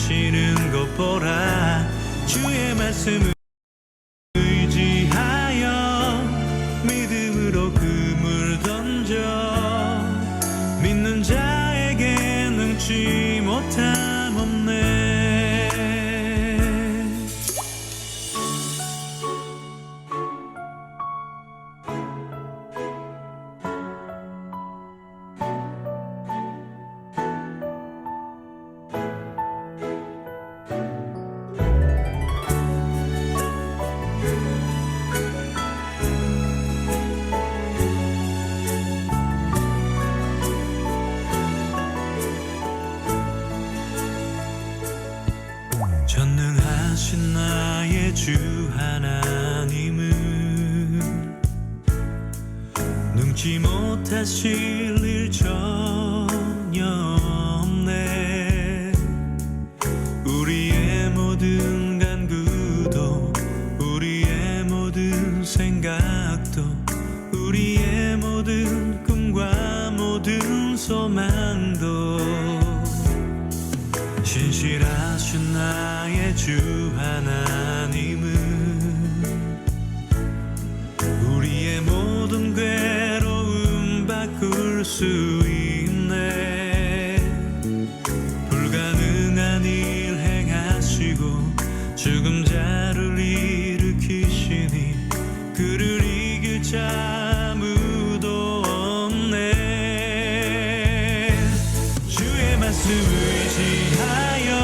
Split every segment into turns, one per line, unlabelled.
이루시는 것 보라. 주의 말씀을 의지하여 믿음으로 그물 던져 믿는 자에게 능치 못함 없네. 전능하신 나의 주 하나님은 능치 못하실 일 전혀 없네. 우리의 모든 간구도 우리의 모든 생각도 우리의 모든 꿈과 모든 소망도 신실하신 나의 주 하나님은 우리의 모든 괴로움 바꿀 수 있네. 불가능한 일 행하시고 죽은 자를 일으키시니 그를 이길 자 아무도 없네. 주의 말씀 의지하여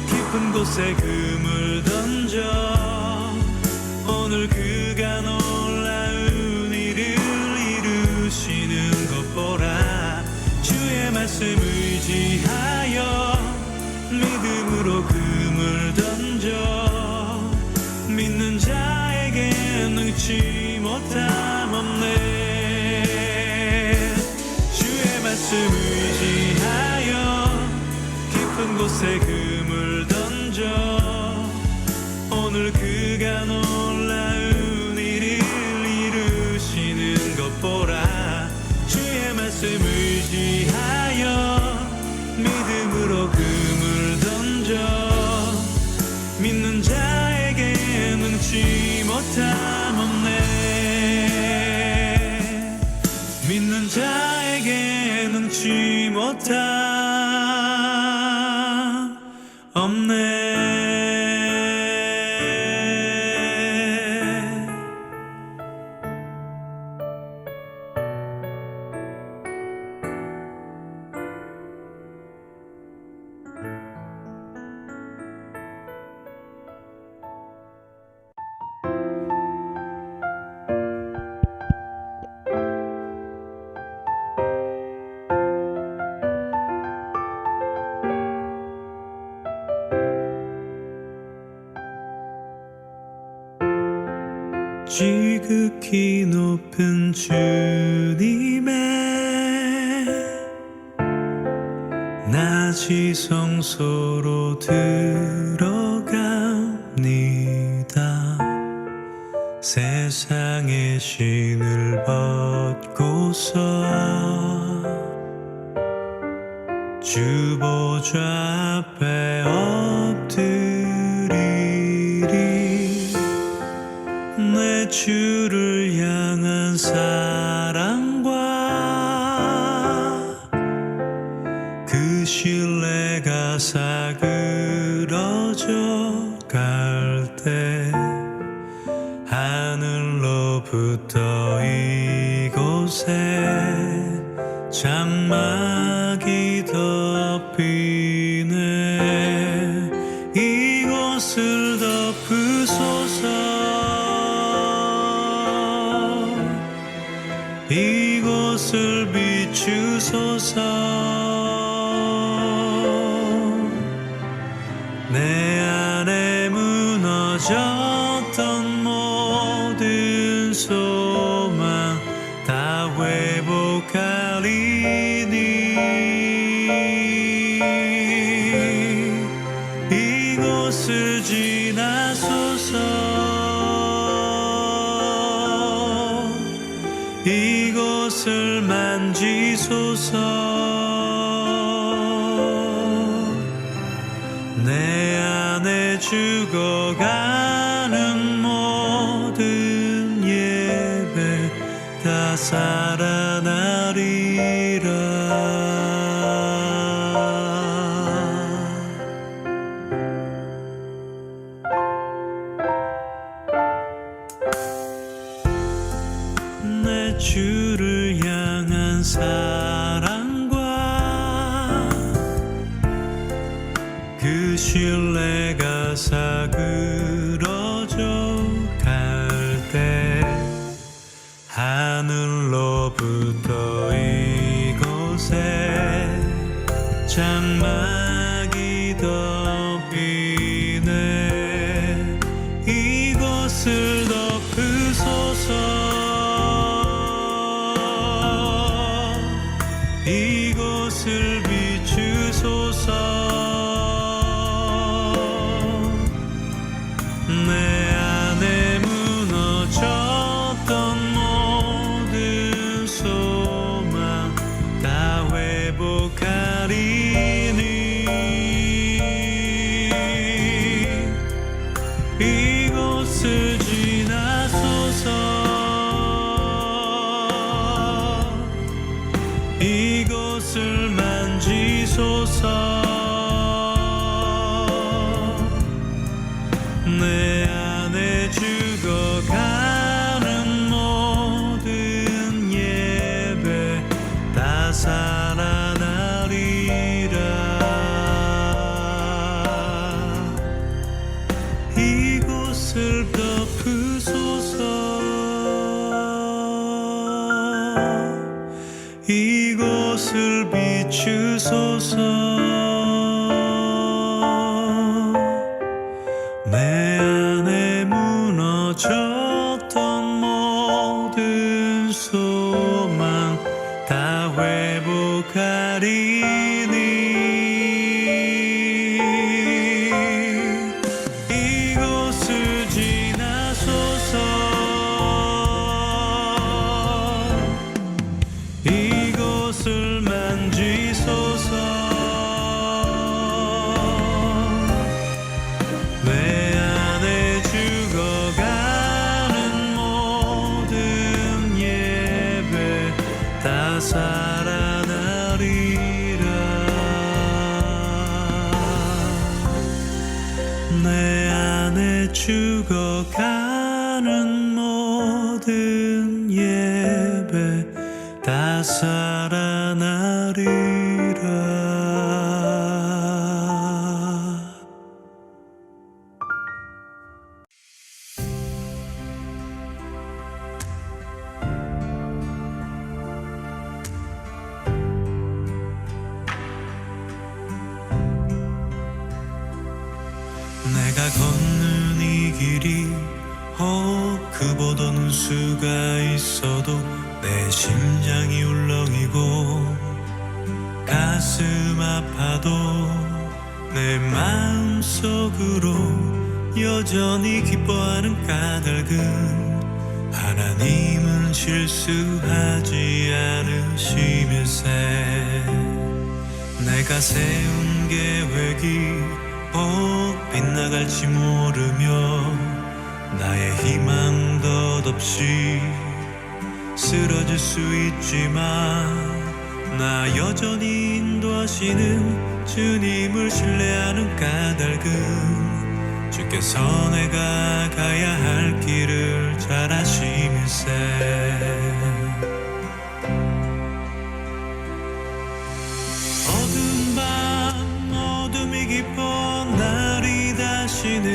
깊은 곳에 그물 던져 오늘 그가 놀라운 일을 이루시는 것 보라. 주의 말씀 의지하여 믿음으로 그물 던져 믿는 자에게 능치 못함 없네. 주의 말씀 의지하여 깊은 곳에 그물 던져 오늘 그가 놀라운 일을 이루시는 것 보라. 주의 말씀 의지하여 믿음으로 그물 던져 믿는 자에게 능치 못함 없네. 믿는 자에게 능치 못함 없네. 지극히 높은 주님의 낮이 성소로 들어갑니다. 세상의 신을 벗고서 주 보좌 앞에 엎드리리. 내 주를 향한 사랑과 그 신뢰가 사그러져 갈 때 하늘로부터 이곳에 장막이 덮이네. 이곳을 덮으소서. 이곳을 비추소서. 내 안에 무너졌던 모든 소망 다 회복하리니 이곳을 지나소서. 이곳을 만지소서. 죽어가는 모든 예배 다 살아나리라. 내 주를 향한 사랑과 그 신뢰가 사그러져 갈 때 하늘로부터 이곳에 장막이 덮이네. 이곳을 덮으소서. 이곳을 비추소서. 내 안에 무너졌던 모든 소망 다 회복하리니. 이곳을 지나소서. 이곳을 만지소서. 내 안에 죽어가는 모든 예배 다 살아나리라. 이곳을 덮으소서. 이곳을 비추소서. 내 안에 무너졌던 모든 소망 다 회복하리니. 이곳을 지나소서. 이곳을 만지소서. 내 안에 죽어가는 모든 예배 다 살아나리라. 내 안에 죽어가는 모든 예배 다 살아나리라. 내가 걷는 이 길이 그보다는 수가 있어도 내 심장이 울렁이고 가슴 아파도 내 마음속으로 여전히 기뻐하는 까닭은 하나님은 실수하지 않으심일세. 내가 세운 계획이 꼭 빗나갈지 모르며 나의 희망 덧없이 쓰러질 수 있지만 나 여전히 인도하시는 주님을 신뢰하는 까닭은 주께서 내가 가야 할 길을 잘 아심일세. 어두운 밤 어둠이 깊어 날이 다시는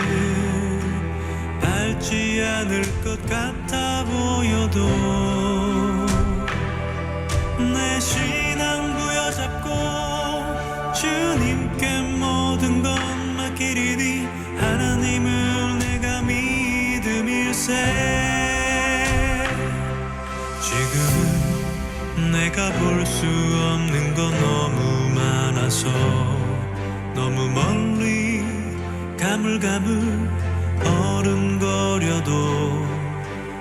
밝지 않을 것 같아 보여도 내 신앙 부여잡고 주님께 모든 것 맡기리니 하나님을 내가 믿음일세. 지금은 내가 볼 수 없는 건 너무 많아서 너무 멀리 가물가물 어른거려도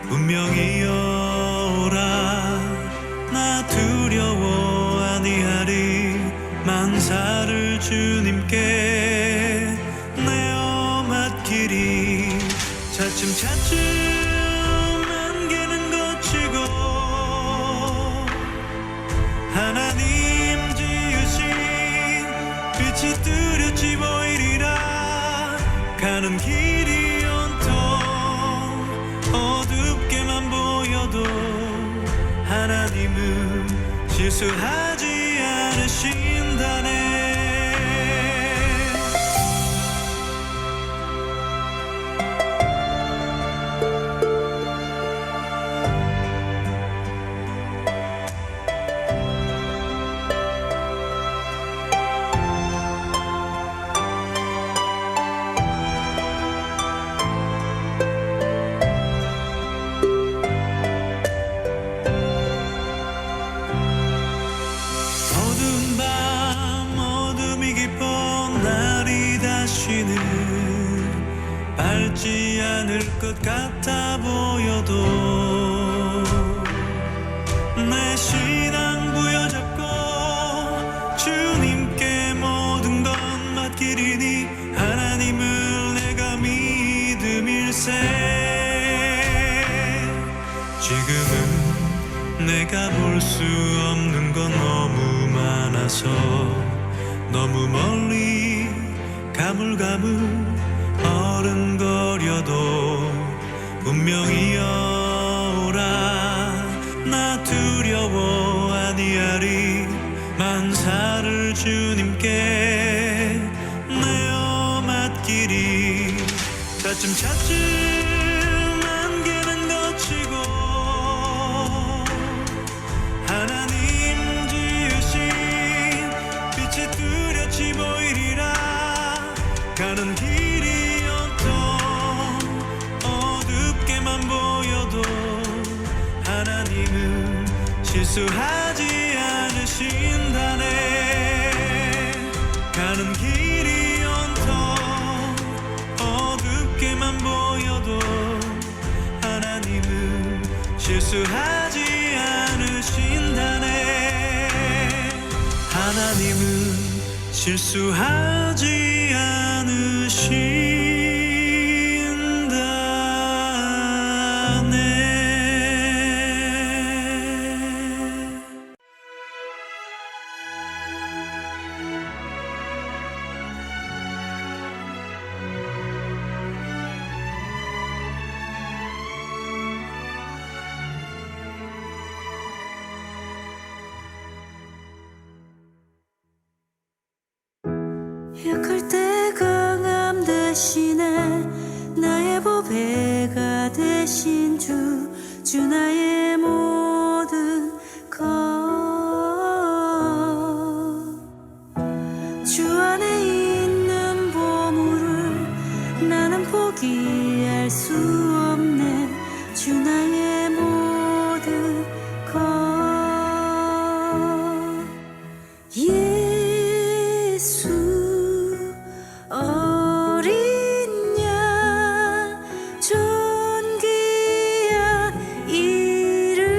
분명히 오라 나 두려워 아니하리 만사를 주님께 내어 맡 차츰차츰 안개는 걷히고 하나님 지으신 빛이 뚜렷이 보이리라. 가는 길이 온통 어둡게만 보여도 하나님은 실수하지 않으신다네. 밝지 않을 것 같아 보여도 내 신앙 부여잡고 주님께 모든 것 맡기리니 하나님을 내가 믿음일세. 지금은 내가 볼 수 없는 건 너무 많아서 너무 멀리 가물가물 어른거려도 분명히 오라. 나 두려워 아니하리. 만사를 주님께 내어 맡기리. 차츰차츰 안개는 걷히고 하나님 지으신 빛이 뚜렷이 보이리라. 가는 길이 보여도 하나님은 실수하지 않으신다네. 가는 길이 온통 어둡게만 보여도 하나님은 실수하지 않으신다네. 하나님은 실수하지 않으신다네.
약할 때 강함 대신에 나의 보배가 되신 주 나의 모든 것. 주 안에 있는 보물을 나는 포기할 수 없네. 주 나의 모든 것. 예수 어린 양 존귀한 이름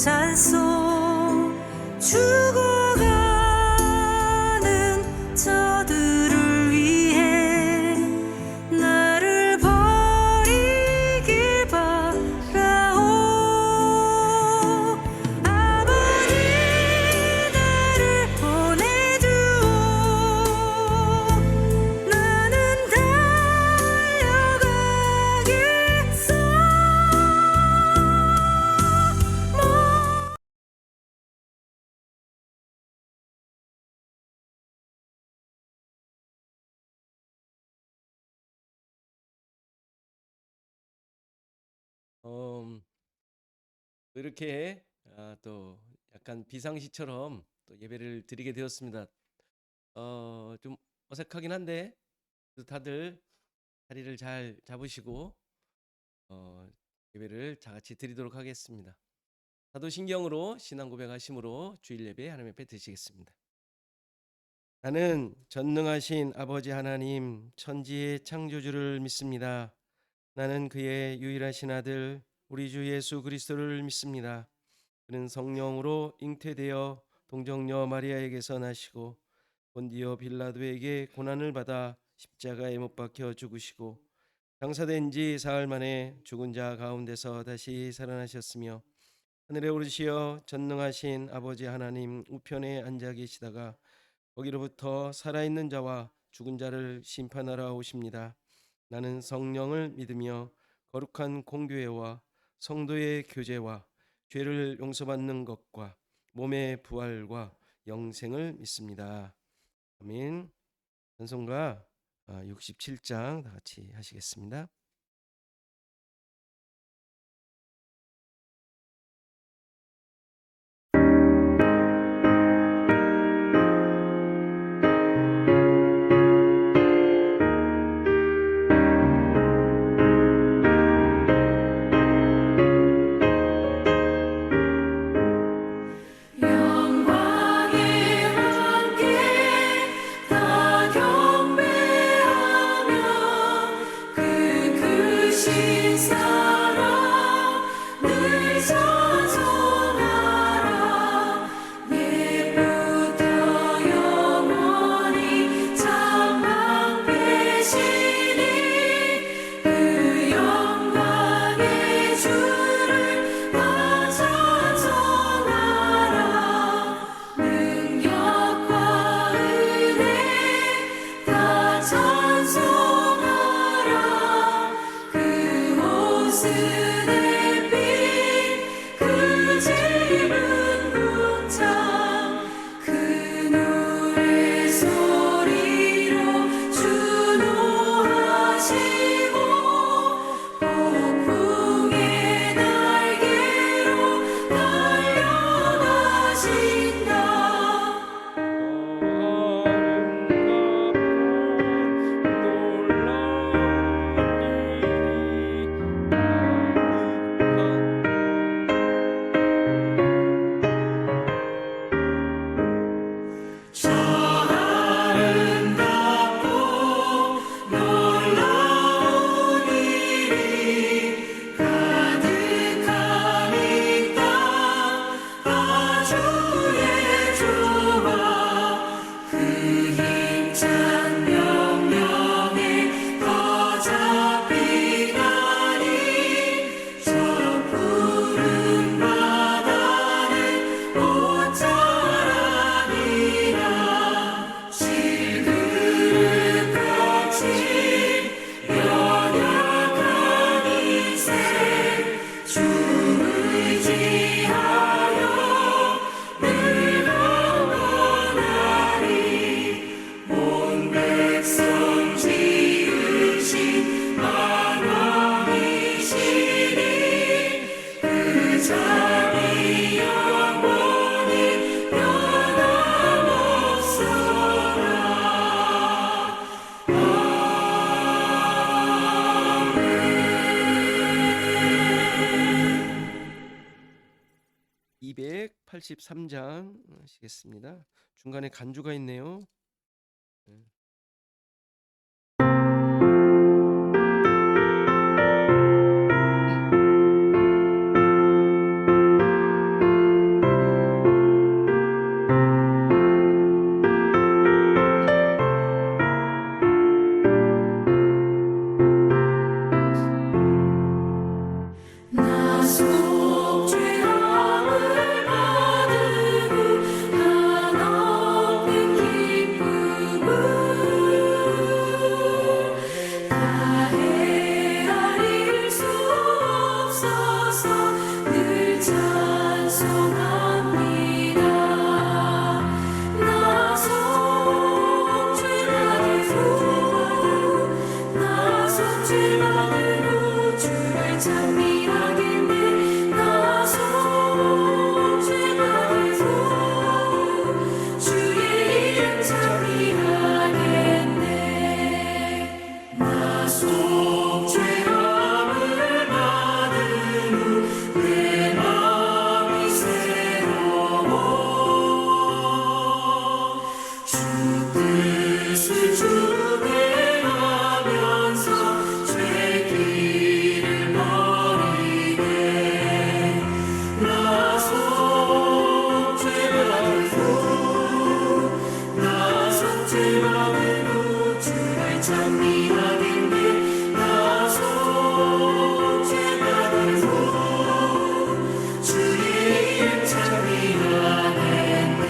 찬송 죽어가는 저들을 위해 나를 버리길 바라오. 아버지 나를 보내주오. 나는 달려가겠어.
이렇게 또 약간 비상시처럼 또 예배를 드리게 되었습니다. 좀 어색하긴 한데 그래도 다들 자리를 잘 잡으시고 예배를 다 같이 드리도록 하겠습니다. 사도신경으로 신앙 고백하심으로 주일 예배 하나님 앞에 드리겠습니다. 나는 전능하신 아버지 하나님 천지의 창조주를 믿습니다. 나는 그의 유일하신 아들 우리 주 예수 그리스도를 믿습니다. 그는 성령으로 잉태되어 동정녀 마리아에게서 나시고 본디오 빌라도에게 고난을 받아 십자가에 못 박혀 죽으시고 장사된 지 사흘 만에 죽은 자 가운데서 다시 살아나셨으며 하늘에 오르시어 전능하신 아버지 하나님 우편에 앉아 계시다가 거기로부터 살아있는 자와 죽은 자를 심판하러 오십니다. 나는 성령을 믿으며 거룩한 공교회와 성도의 교제와 죄를 용서받는 것과 몸의 부활과 영생을 믿습니다. 아멘. 찬송가 67장 다 같이 하시겠습니다.
영광에 함께 다 경배하며 그 크신 사랑 늘 찬송하라. 예부터 영원히 창망되시니 그 영광의 주를 다 찬송하라. 능력과 은혜 다 찬송하라. 그 옷을 빛 그 짚은 궁창 그 노래 소리로 주노하시고 폭풍의 날개로 달려가신다. 저 아름답고 놀라운 일이 가득한 이 땅 아주의 주와 그 힘찬 명령에 더 잡히나니 저 푸른 바다는 옷자락이라 질그릇같이 연약한 인생 주 의지하여 늘 강건하리. 온 백성 지으신 만왕이시니 그 자비 영원히 변함없어라.
283장 하시겠습니다. 중간에 간주가 있네요.
찬송합니다. 나서 죄만으로 주를 찬미하겠네. 나서 죄만으로 주의 이름 찬미하겠네. 나서 죄함을 받은 후 내 마음이 새로워 주 뜻을 준행하면서 죄 길을 버리네. 나서 죄만으로 주를 찬미하겠네. 나서 죄만으로 주의 이름 찬미하겠네.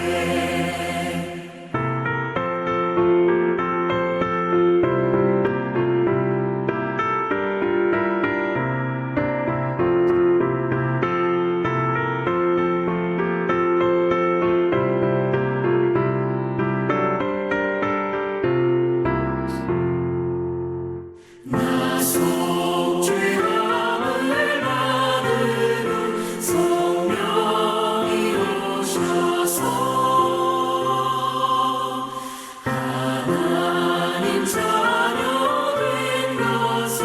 나서 죄함을 받은 후 성령이 오셔서 하나님 자녀 된 것을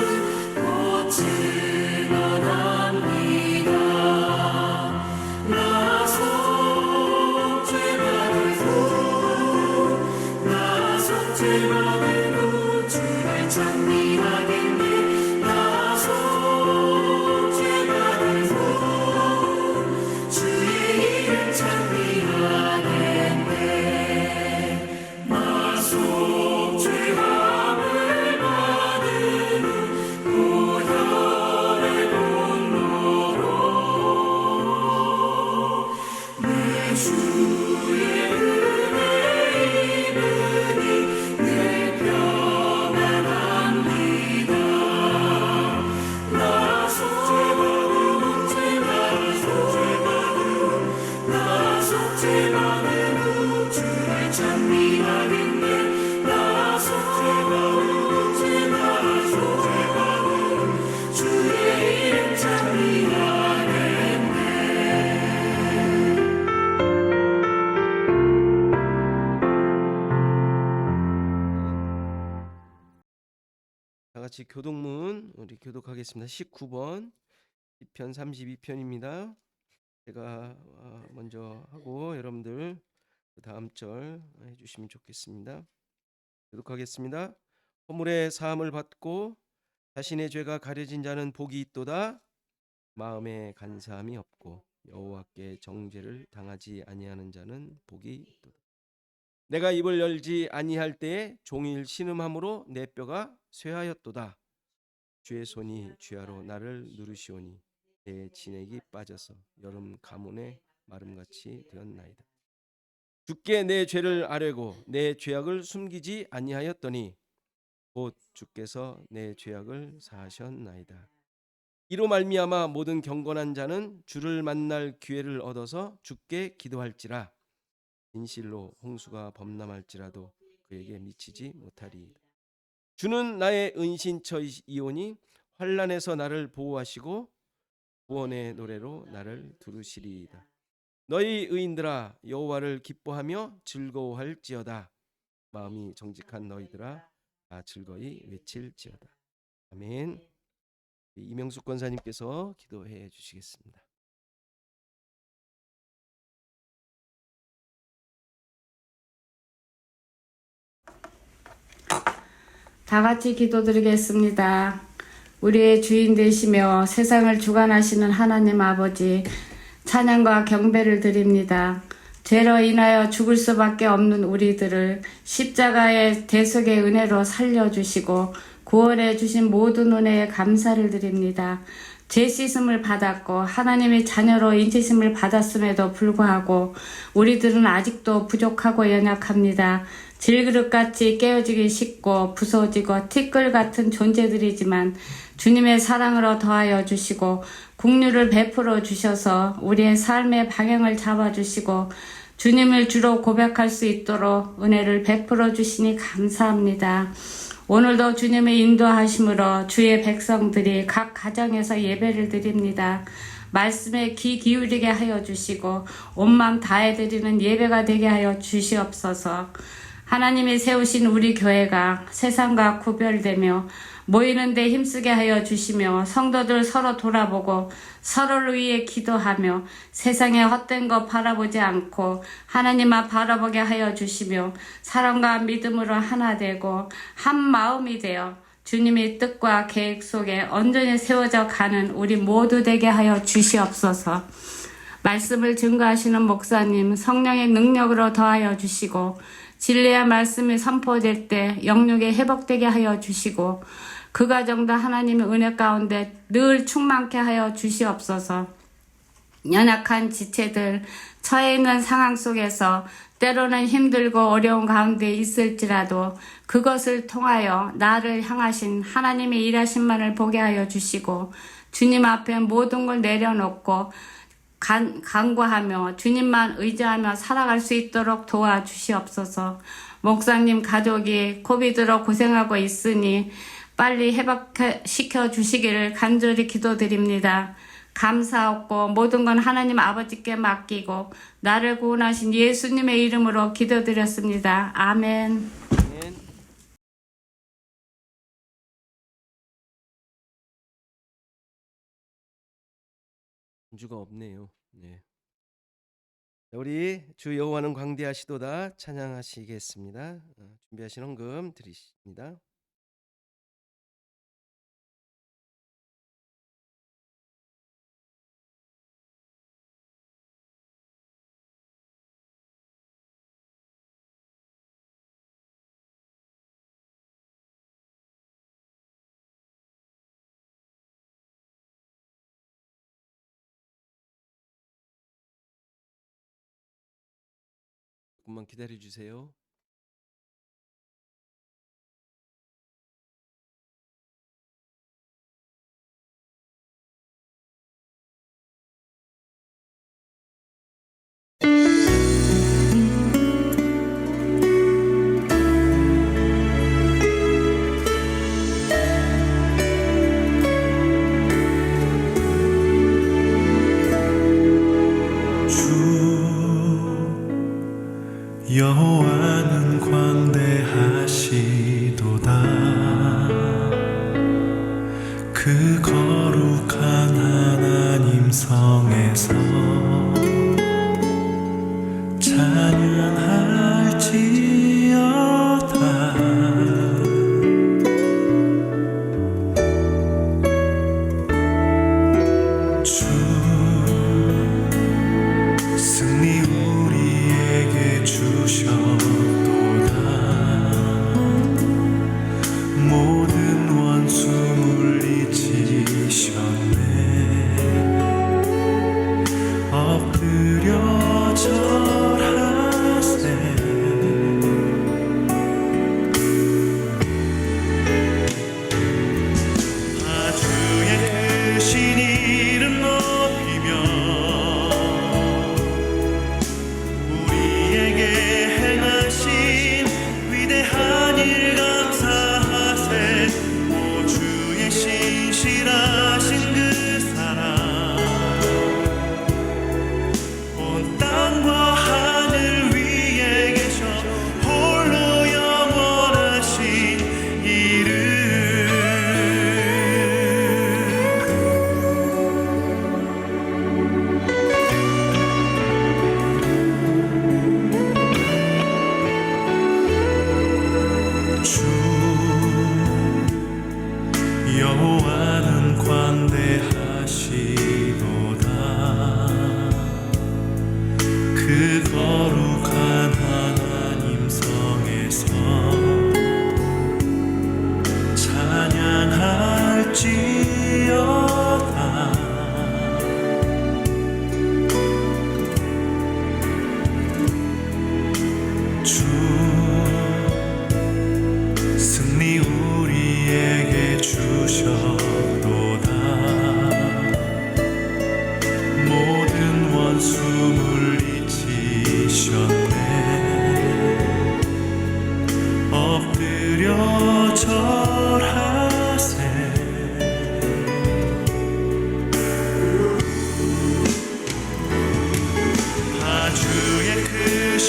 곧 증언합니다. 나서 죄만으로 주를 찬미하겠네. 나서 죄만으로 주의 이름 찬미하겠네. 나서 죄함을 받은 후 보혈의 분노로 내 주의 은혜 입으니 늘 평안합니다. 나서 죄만으로 주를 찬미하겠네. 나서 주의 이름 찬미하겠네.
다 같이 교독문 우리 교독하겠습니다. 19번 시편 32편입니다. 제가 먼저 하고 여러분들 그 다음 절 해주시면 좋겠습니다. 교독하겠습니다. 허물의 사함을 받고 자신의 죄가 가려진 자는 복이 있도다. 마음에 간사함이 없고 여호와께 정죄를 당하지 아니하는 자는 복이 있도다. 내가 입을 열지 아니할 때에 종일 신음함으로 내 뼈가 쇠하였도다. 주의 손이 주야로 나를 누르시오니 내 진액이 빠져서 여름 가뭄에 마름같이 되었나이다. 주께 내 죄를 아뢰고 내 죄악을 숨기지 아니하였더니 곧 주께서 내 죄악을 사하셨나이다. 이로 말미암아 모든 경건한 자는 주를 만날 기회를 얻어서 주께 기도할지라. 진실로 홍수가 범람할지라도 그에게 미치지 못하리이다. 주는 나의 은신처이오니 환난에서 나를 보호하시고 구원의 노래로 나를 두르시리이다. 너희 의인들아 여호와를 기뻐하며 즐거워할지어다. 마음이 정직한 너희들아 다 즐거이 외칠지어다. 아멘. 이명숙 권사님께서 기도해 주시겠습니다.
다 같이 기도드리겠습니다. 우리의 주인 되시며 세상을 주관하시는 하나님 아버지, 찬양과 경배를 드립니다. 죄로 인하여 죽을 수밖에 없는 우리들을 십자가의 대속의 은혜로 살려주시고 구원해 주신 모든 은혜에 감사를 드립니다. 죄 씻음을 받았고 하나님의 자녀로 인치심을 받았음에도 불구하고 우리들은 아직도 부족하고 연약합니다. 질그릇같이 깨어지기 쉽고 부서지고 티끌 같은 존재들이지만 주님의 사랑으로 더하여 주시고 긍휼을 베풀어 주셔서 우리의 삶의 방향을 잡아주시고 주님을 주로 고백할 수 있도록 은혜를 베풀어 주시니 감사합니다. 오늘도 주님의 인도하심으로 주의 백성들이 각 가정에서 예배를 드립니다. 말씀에 귀 기울이게 하여 주시고 온 마음 다해 드리는 예배가 되게 하여 주시옵소서. 하나님이 세우신 우리 교회가 세상과 구별되며 모이는 데 힘쓰게 하여 주시며 성도들 서로 돌아보고 서로를 위해 기도하며 세상의 헛된 것 바라보지 않고 하나님 앞 바라보게 하여 주시며 사랑과 믿음으로 하나 되고 한 마음이 되어 주님의 뜻과 계획 속에 온전히 세워져 가는 우리 모두 되게 하여 주시옵소서. 말씀을 증거하시는 목사님 성령의 능력으로 더하여 주시고 진리의 말씀이 선포될 때 영육에 회복되게 하여 주시고 그 가정도 하나님의 은혜 가운데 늘 충만케 하여 주시옵소서. 연약한 지체들 처해 있는 상황 속에서 때로는 힘들고 어려운 가운데 있을지라도 그것을 통하여 나를 향하신 하나님의 일하심만을 보게 하여 주시고 주님 앞에 모든 걸 내려놓고 간구하며 주님만 의지하며 살아갈 수 있도록 도와주시옵소서. 목사님 가족이 코비드로 고생하고 있으니 빨리 회복시켜 주시기를 간절히 기도드립니다. 감사하고 모든 건 하나님 아버지께 맡기고 나를 구원하신 예수님의 이름으로 기도드렸습니다. 아멘.
아멘. 주가 없네요. 네. 자, 우리 주 여호와는 광대하시도다 찬양하시겠습니다. 준비하신 헌금 드리십니다. 조금만 기다려 주세요.
여호와는 광대하시도다. 그 거룩한 하나님 성에서 찬양할지어다. 주 승리 우리에게 주셨도다. 모든 원수 물리치셨네. 엎드려 절하세. 아주의 크신 이름 높이며 우리에게 행하신 위대한 일 감사하세. 오 주의 신실하신 그 사랑 온 땅과 하늘 위에 계셔 홀로 영원하신 이름. 주 여호와는 광대하시도다. 그 거룩한 하나님 성에서 찬양할지어다. 주 승리 우리에게 주셨도다.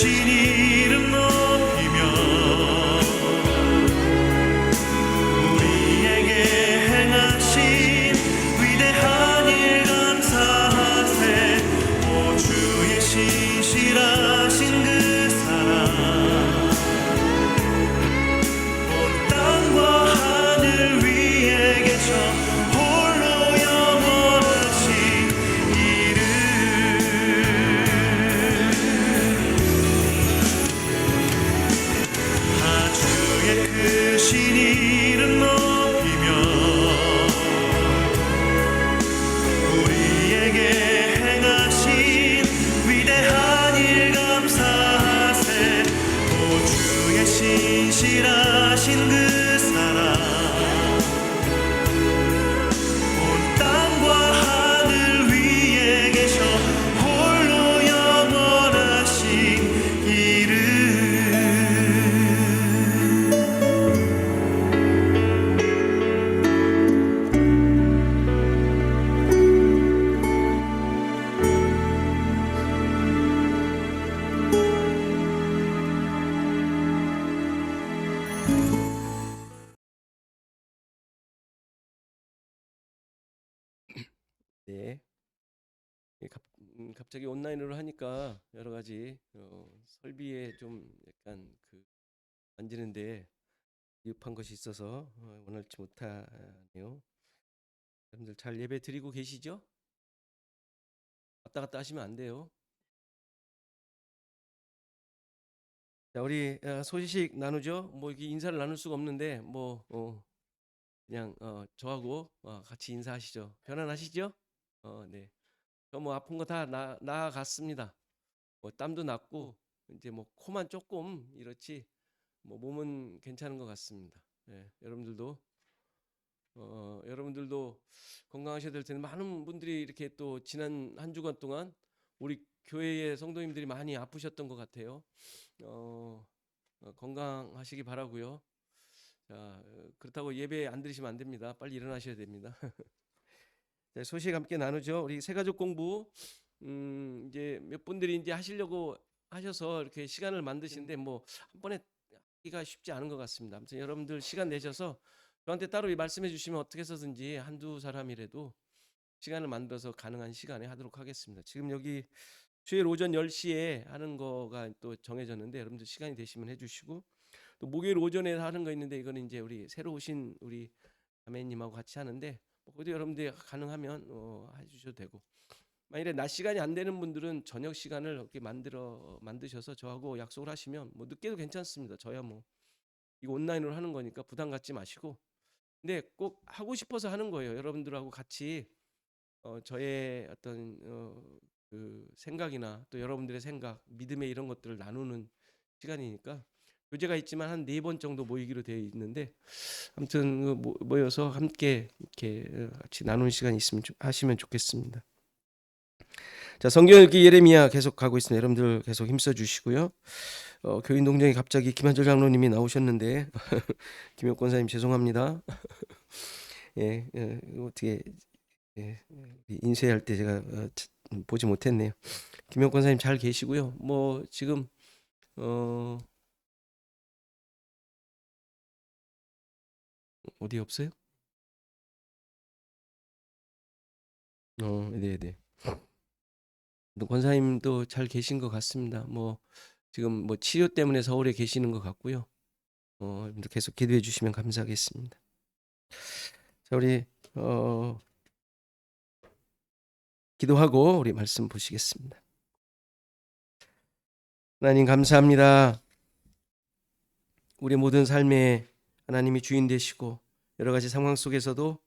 크신 이름 높이며 우리에게 행하신 위대한 일 감사하세. 오 주의 신실하신 그 사랑 온 땅과 하늘 위에 계셔 홀로 영원하신 이름. 다 주의 크신 이름 높이며 우리에게 행하신 위대한 일 감사하세. 오 주의 신실하신 그 사랑 온 땅과 하늘 위에 계셔 홀로 영원하신 이름.
네. 갑자기 온라인으로 하니까 여러 가지 설비에 좀 약간 만지는데 미흡한 것이 있어서 원활치 못하네요. 여러분들 잘 예배 드리고 계시죠? 왔다 갔다 하시면 안 돼요. 자, 우리 소식 나누죠. 뭐 이게 인사를 나눌 수가 없는데 그냥 저하고 같이 인사하시죠. 편안하시죠? 네. 저 뭐 아픈 거 다 나아갔습니다. 뭐 땀도 났고 이제 뭐 코만 조금 이렇지 뭐 몸은 괜찮은 것 같습니다. 네, 여러분들도 건강하셔야 될 텐데 많은 분들이 이렇게 또 지난 한 주간 동안 우리 교회의 성도님들이 많이 아프셨던 것 같아요. 건강하시기 바라고요. 자, 그렇다고 예배 안 드리시면 안 됩니다. 빨리 일어나셔야 됩니다. 네, 소식 함께 나누죠. 우리 새가족 공부 이제 몇 분들이 이제 하시려고 하셔서 이렇게 시간을 만드시는데 뭐 한 번에 하기가 쉽지 않은 것 같습니다. 아무튼 여러분들 시간 내셔서 저한테 따로 말씀해 주시면 어떻게 해서든지 한두 사람이라도 시간을 만들어서 가능한 시간에 하도록 하겠습니다. 지금 여기 수요일 오전 10시에 하는 거가 또 정해졌는데 여러분들 시간이 되시면 해주시고, 또 목요일 오전에 하는 거 있는데 이거는 이제 우리 새로 오신 우리 자매님하고 같이 하는데 그것도 여러분들이 가능하면 해주셔도 되고, 만일에 낮 시간이 안 되는 분들은 저녁 시간을 이렇게 만드셔서 저하고 약속을 하시면 뭐 늦게도 괜찮습니다. 저야 뭐 이거 온라인으로 하는 거니까 부담 갖지 마시고, 근데 꼭 하고 싶어서 하는 거예요. 여러분들하고 같이 저의 어떤 그 생각이나 또 여러분들의 생각, 믿음의 이런 것들을 나누는 시간이니까 교제가 있지만 한 4번 정도 모이기로 되어 있는데, 아무튼 모여서 함께 이렇게 같이 나누는 시간이 있으면 하시면 좋겠습니다. 자, 성경 읽기 예레미야 계속 가고 있습니다. 여러분들 계속 힘써 주시고요. 교인 동정에 갑자기 김한철 장로님이 나오셨는데 김혁 권사님 죄송합니다. 예, 어떻게 인쇄할 때 제가 보지 못했네요. 김혁 권사님 잘 계시고요. 뭐 지금 어디 없어요? 네. 권사님도 잘 계신 것 같습니다. 뭐 지금 뭐 치료 때문에 서울에 계시는 것 같고요. 여러분들 계속 기도해 주시면 감사하겠습니다. 자, 우리 기도하고 우리 말씀 보시겠습니다. 하나님 감사합니다. 우리 모든 삶에 하나님이 주인 되시고 여러 가지 상황 속에서도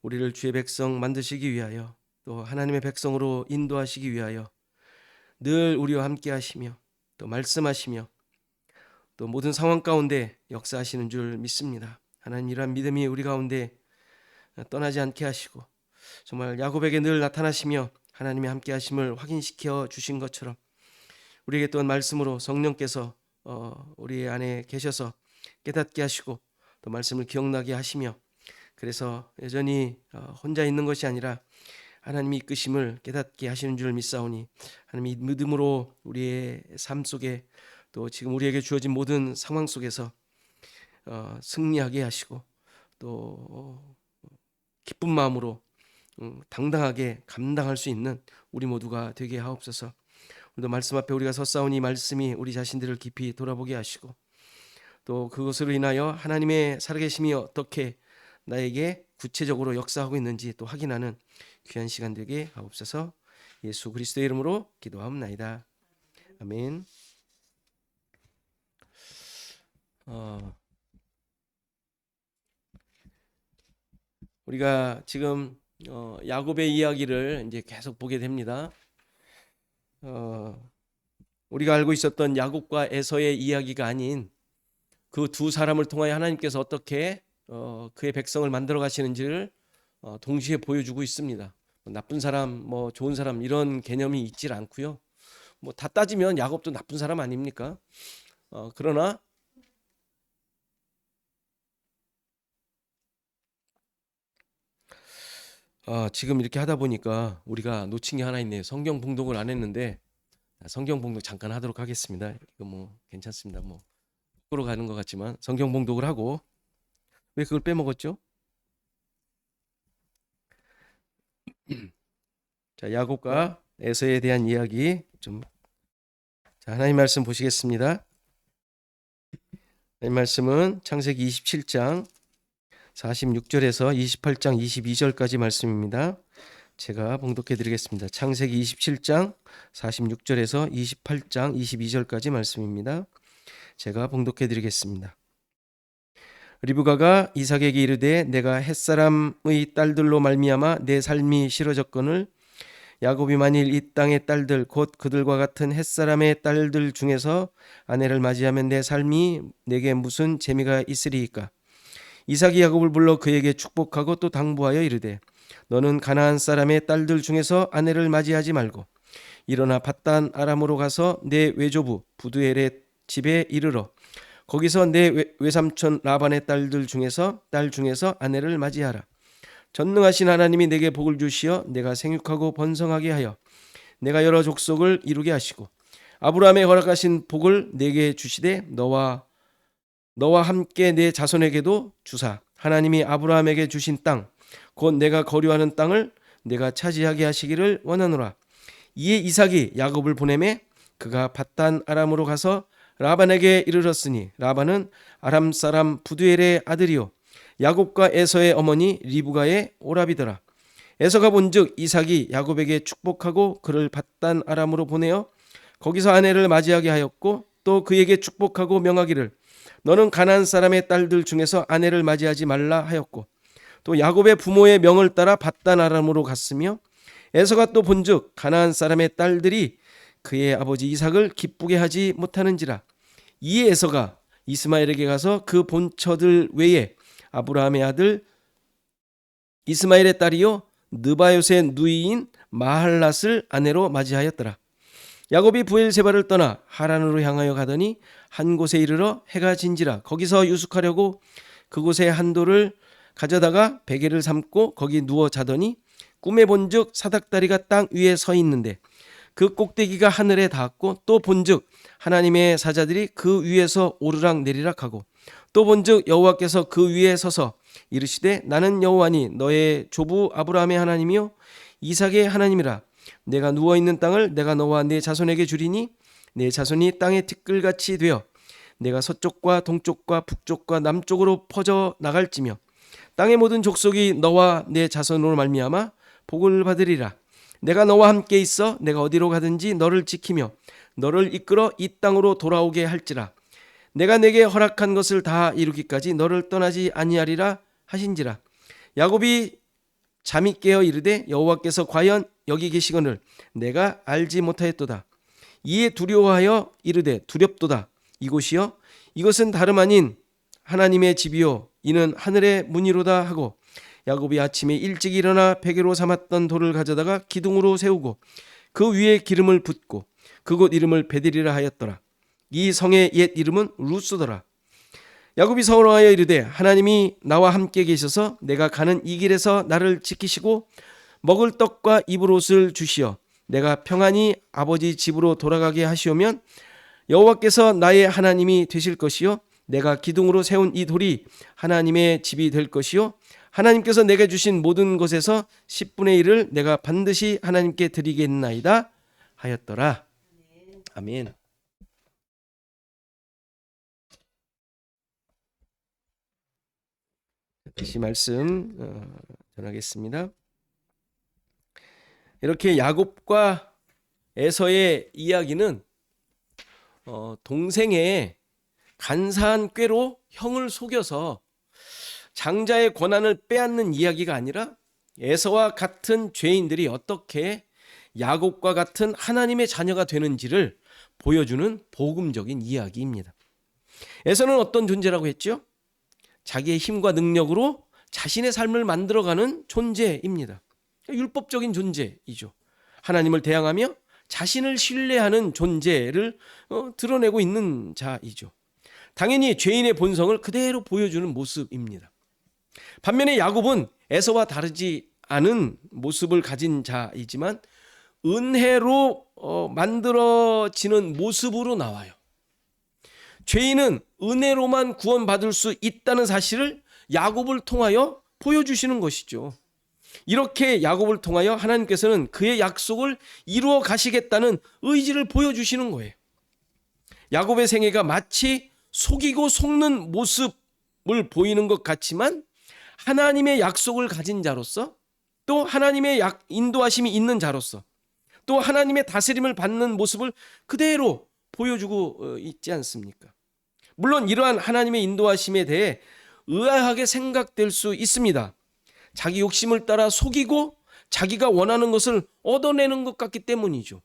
우리를 주의 백성 만드시기 위하여, 또 하나님의 백성으로 인도하시기 위하여 늘 우리와 함께 하시며 또 말씀하시며 또 모든 상황 가운데 역사하시는 줄 믿습니다. 하나님, 이러한 믿음이 우리 가운데 떠나지 않게 하시고 정말 야곱에게 늘 나타나시며 하나님의 함께 하심을 확인시켜 주신 것처럼 우리에게 또한 말씀으로 성령께서 우리 안에 계셔서 깨닫게 하시고 또 말씀을 기억나게 하시며, 그래서 여전히 혼자 있는 것이 아니라 하나님의 이끄심을 깨닫게 하시는 줄 믿사오니 하나님이 믿음으로 우리의 삶 속에 또 지금 우리에게 주어진 모든 상황 속에서 승리하게 하시고 또 기쁜 마음으로 당당하게 감당할 수 있는 우리 모두가 되게 하옵소서. 오늘도 말씀 앞에 우리가 섰사오니 말씀이 우리 자신들을 깊이 돌아보게 하시고 또 그것으로 인하여 하나님의 살아계심이 어떻게 나에게 구체적으로 역사하고 있는지 또 확인하는 귀한 시간 되게 하옵소서. 예수 그리스도의 이름으로 기도하옵나이다. 아멘. 우리가 지금 야곱의 이야기를 이제 계속 보게 됩니다. 우리가 알고 있었던 야곱과 에서의 이야기가 아닌 그 두 사람을 통하여 하나님께서 어떻게 그의 백성을 만들어 가시는지를 동시에 보여주고 있습니다. 나쁜 사람, 좋은 사람 이런 개념이 있질 않고요. 다 따지면 야곱도 나쁜 사람 아닙니까? 그러나 지금 이렇게 하다 보니까 우리가 놓친 게 하나 있네요. 성경 봉독을 안 했는데 성경 봉독 잠깐 하도록 하겠습니다. 이거 괜찮습니다. 거꾸로 가는 것 같지만 성경 봉독을 하고 왜 그걸 빼먹었죠? 자, 야곱과 에서에 대한 이야기 하나님 말씀 보시겠습니다. 하나님 말씀은 창세기 27장 46절에서 28장 22절까지 말씀입니다. 제가 봉독해 드리겠습니다. 창세기 27장 46절에서 28장 22절까지 말씀입니다. 제가 봉독해 드리겠습니다. 리브가가 이삭에게 이르되 내가 햇사람의 딸들로 말미암아 내 삶이 싫어졌거늘 야곱이 만일 이 땅의 딸들 곧 그들과 같은 햇사람의 딸들 중에서 아내를 맞이하면 내 삶이 내게 무슨 재미가 있으리이까. 이삭이 야곱을 불러 그에게 축복하고 또 당부하여 이르되 너는 가나안 사람의 딸들 중에서 아내를 맞이하지 말고 일어나 밧단 아람으로 가서 내 외조부 부두엘의 집에 이르러 거기서 내 외삼촌 라반의 딸 중에서 아내를 맞이하라. 전능하신 하나님이 내게 복을 주시어 내가 생육하고 번성하게 하여 내가 여러 족속을 이루게 하시고 아브라함의 허락하신 복을 내게 주시되 너와 함께 내 자손에게도 주사 하나님이 아브라함에게 주신 땅 곧 내가 거류하는 땅을 내가 차지하게 하시기를 원하노라. 이에 이삭이 야곱을 보내매 그가 밧단 아람으로 가서 라반에게 이르렀으니 라반은 아람 사람 부두엘의 아들이요 야곱과 에서의 어머니 리브가의 오라비더라. 에서가 본즉 이삭이 야곱에게 축복하고 그를 밧단 아람으로 보내어 거기서 아내를 맞이하게 하였고 또 그에게 축복하고 명하기를 너는 가나안 사람의 딸들 중에서 아내를 맞이하지 말라 하였고 또 야곱의 부모의 명을 따라 밧단 아람으로 갔으며 에서가 또 본즉 가나안 사람의 딸들이 그의 아버지 이삭을 기쁘게 하지 못하는지라. 이에 에서가 이스마엘에게 가서 그 본처들 외에 아브라함의 아들 이스마엘의 딸이요 느바요의 누이인 마할랏을 아내로 맞이하였더라. 야곱이 부엘세바를 떠나 하란으로 향하여 가더니 한 곳에 이르러 해가 진지라 거기서 유숙하려고 그곳에 한 돌을 가져다가 베개를 삼고 거기 누워 자더니 꿈에 본즉 사닥다리가 땅 위에 서 있는데 그 꼭대기가 하늘에 닿았고 또 본즉 하나님의 사자들이 그 위에서 오르락 내리락 하고 또 본즉 여호와께서 그 위에 서서 이르시되 나는 여호와니 너의 조부 아브라함의 하나님이요 이삭의 하나님이라. 내가 누워있는 땅을 내가 너와 내 자손에게 주리니 내 자손이 땅의 티끌같이 되어 내가 서쪽과 동쪽과 북쪽과 남쪽으로 퍼져 나갈지며 땅의 모든 족속이 너와 내 자손으로 말미암아 복을 받으리라. 내가 너와 함께 있어 내가 어디로 가든지 너를 지키며 너를 이끌어 이 땅으로 돌아오게 할지라. 내가 내게 허락한 것을 다 이루기까지 너를 떠나지 아니하리라 하신지라. 야곱이 잠이 깨어 이르되 여호와께서 과연 여기 계시거늘 내가 알지 못하였도다. 이에 두려워하여 이르되 두렵도다. 이곳이여 이것은 다름 아닌 하나님의 집이요 이는 하늘의 문이로다 하고 야곱이 아침에 일찍 일어나 베개로 삼았던 돌을 가져다가 기둥으로 세우고 그 위에 기름을 붓고 그곳 이름을 베델이라 하였더라. 이 성의 옛 이름은 루스더라. 야곱이 서원하여 이르되 하나님이 나와 함께 계셔서 내가 가는 이 길에서 나를 지키시고 먹을 떡과 입을 옷을 주시어 내가 평안히 아버지 집으로 돌아가게 하시오면 여호와께서 나의 하나님이 되실 것이요 내가 기둥으로 세운 이 돌이 하나님의 집이 될 것이요 하나님께서 내게 주신 모든 것에서 10분의 1을 내가 반드시 하나님께 드리겠나이다 하였더라. 아멘. 다시 말씀 전하겠습니다. 이렇게 야곱과 에서의 이야기는 동생의 간사한 꾀로 형을 속여서 장자의 권한을 빼앗는 이야기가 아니라 에서와 같은 죄인들이 어떻게 야곱과 같은 하나님의 자녀가 되는지를 보여주는 복음적인 이야기입니다. 에서는 어떤 존재라고 했죠? 자기의 힘과 능력으로 자신의 삶을 만들어가는 존재입니다. 율법적인 존재이죠. 하나님을 대항하며 자신을 신뢰하는 존재를 드러내고 있는 자이죠. 당연히 죄인의 본성을 그대로 보여주는 모습입니다. 반면에 야곱은 에서와 다르지 않은 모습을 가진 자이지만 은혜로 만들어지는 모습으로 나와요. 죄인은 은혜로만 구원받을 수 있다는 사실을 야곱을 통하여 보여주시는 것이죠. 이렇게 야곱을 통하여 하나님께서는 그의 약속을 이루어 가시겠다는 의지를 보여주시는 거예요. 야곱의 생애가 마치 속이고 속는 모습을 보이는 것 같지만 하나님의 약속을 가진 자로서 또 하나님의 인도하심이 있는 자로서 또 하나님의 다스림을 받는 모습을 그대로 보여주고 있지 않습니까? 물론 이러한 하나님의 인도하심에 대해 의아하게 생각될 수 있습니다. 자기 욕심을 따라 속이고 자기가 원하는 것을 얻어내는 것 같기 때문이죠.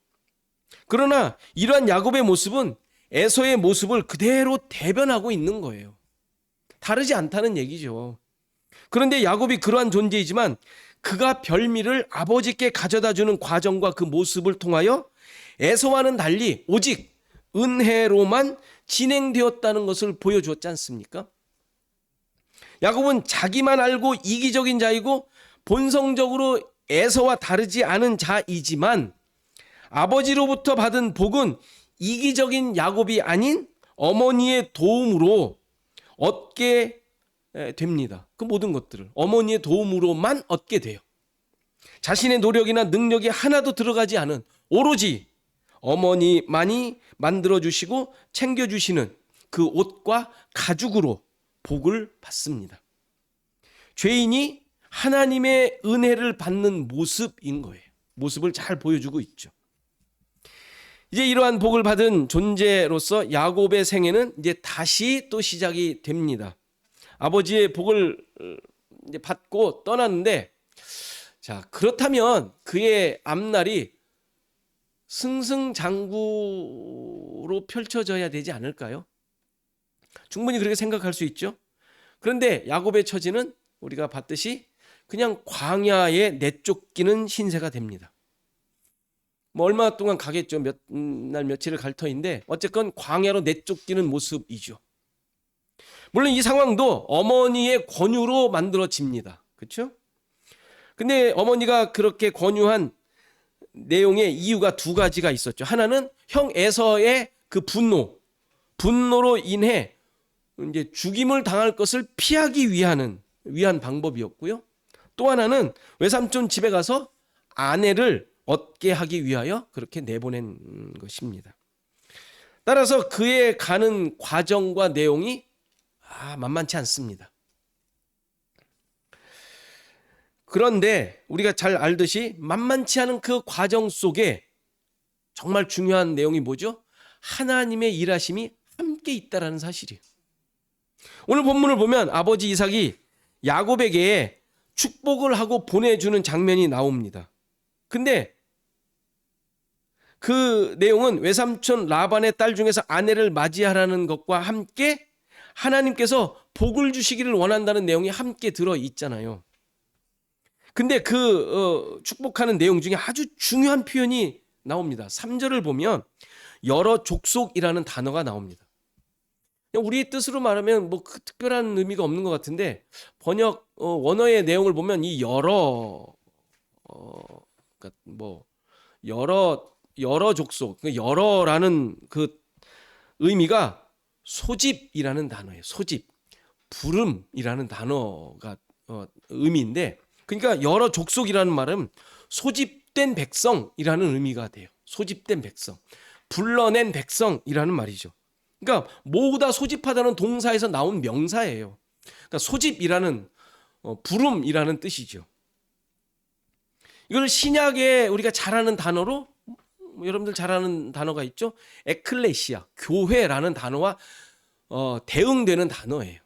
그러나 이러한 야곱의 모습은 에서의 모습을 그대로 대변하고 있는 거예요. 다르지 않다는 얘기죠. 그런데 야곱이 그러한 존재이지만 그가 별미를 아버지께 가져다주는 과정과 그 모습을 통하여 에서와는 달리 오직 은혜로만 진행되었다는 것을 보여주었지 않습니까? 야곱은 자기만 알고 이기적인 자이고 본성적으로 에서와 다르지 않은 자이지만 아버지로부터 받은 복은 이기적인 야곱이 아닌 어머니의 도움으로 얻게 됩니다. 그 모든 것들을 어머니의 도움으로만 얻게 돼요. 자신의 노력이나 능력이 하나도 들어가지 않은 오로지 어머니만이 만들어주시고 챙겨주시는 그 옷과 가죽으로 복을 받습니다. 죄인이 하나님의 은혜를 받는 모습인 거예요. 모습을 잘 보여주고 있죠. 이제 이러한 복을 받은 존재로서 야곱의 생애는 이제 다시 또 시작이 됩니다. 아버지의 복을 이제 받고 떠났는데, 자, 그렇다면 그의 앞날이 승승장구로 펼쳐져야 되지 않을까요? 충분히 그렇게 생각할 수 있죠. 그런데 야곱의 처지는 우리가 봤듯이 그냥 광야에 내쫓기는 신세가 됩니다. 뭐 얼마 동안 가겠죠. 몇 날 며칠을 갈 터인데 어쨌건 광야로 내쫓기는 모습이죠. 물론 이 상황도 어머니의 권유로 만들어집니다. 그렇죠? 근데 어머니가 그렇게 권유한 내용의 이유가 두 가지가 있었죠. 하나는 형 에서의 그 분노로 인해 이제 죽임을 당할 것을 피하기 위한 방법이었고요. 또 하나는 외삼촌 집에 가서 아내를 얻게 하기 위하여 그렇게 내보낸 것입니다. 따라서 그의 가는 과정과 내용이 만만치 않습니다. 그런데 우리가 잘 알듯이 만만치 않은 그 과정 속에 정말 중요한 내용이 뭐죠? 하나님의 일하심이 함께 있다라는 사실이에요. 오늘 본문을 보면 아버지 이삭이 야곱에게 축복을 하고 보내주는 장면이 나옵니다. 근데 그 내용은 외삼촌 라반의 딸 중에서 아내를 맞이하라는 것과 함께 하나님께서 복을 주시기를 원한다는 내용이 함께 들어있잖아요. 근데 그 축복하는 내용 중에 아주 중요한 표현이 나옵니다. 3절을 보면 여러 족속이라는 단어가 나옵니다. 우리의 뜻으로 말하면 뭐 그 특별한 의미가 없는 것 같은데 번역 원어의 내용을 보면 이 여러 그러니까 뭐 여러 족속, 여러라는 그 의미가 소집이라는 단어예요. 소집, 부름이라는 단어가 의미인데, 그러니까 여러 족속이라는 말은 소집된 백성이라는 의미가 돼요. 소집된 백성, 불러낸 백성이라는 말이죠. 그러니까 모으다 소집하다는 동사에서 나온 명사예요. 그러니까 소집이라는 부름이라는 뜻이죠. 이걸 신약에 우리가 잘 아는 단어로, 여러분들 잘 아는 단어가 있죠? 에클레시아, 교회라는 단어와 대응되는 단어예요.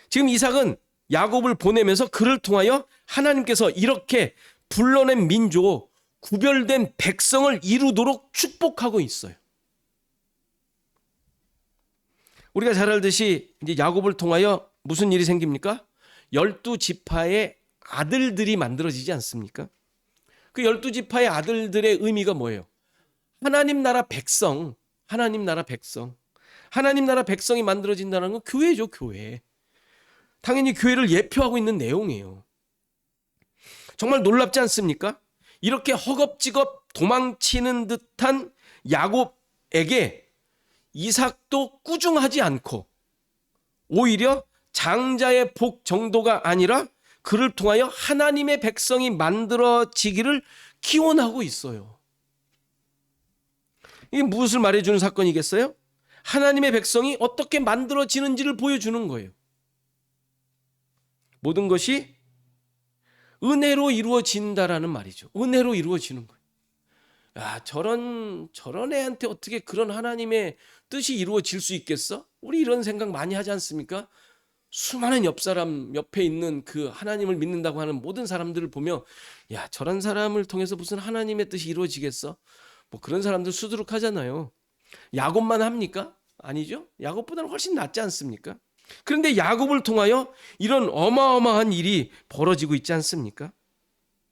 지금 이삭은 야곱을 보내면서 그를 통하여 하나님께서 이렇게 불러낸 민족, 구별된 백성을 이루도록 축복하고 있어요. 우리가 잘 알듯이 이제 야곱을 통하여 무슨 일이 생깁니까? 12지파의 아들들이 만들어지지 않습니까? 그 12지파의 아들들의 의미가 뭐예요? 하나님 나라 백성, 하나님 나라 백성. 하나님 나라 백성이 만들어진다는 건 교회죠, 교회. 당연히 교회를 예표하고 있는 내용이에요. 정말 놀랍지 않습니까? 이렇게 허겁지겁 도망치는 듯한 야곱에게 이삭도 꾸중하지 않고 오히려 장자의 복 정도가 아니라 그를 통하여 하나님의 백성이 만들어지기를 기원하고 있어요. 이게 무엇을 말해주는 사건이겠어요? 하나님의 백성이 어떻게 만들어지는지를 보여주는 거예요. 모든 것이 은혜로 이루어진다라는 말이죠. 은혜로 이루어지는 거예요. 야, 저런 애한테 어떻게 그런 하나님의 뜻이 이루어질 수 있겠어? 우리 이런 생각 많이 하지 않습니까? 수많은 옆에 있는 그 하나님을 믿는다고 하는 모든 사람들을 보며, 야, 저런 사람을 통해서 무슨 하나님의 뜻이 이루어지겠어? 뭐 그런 사람들 수두룩하잖아요. 야곱만 합니까? 아니죠. 야곱보다는 훨씬 낫지 않습니까? 그런데 야곱을 통하여 이런 어마어마한 일이 벌어지고 있지 않습니까?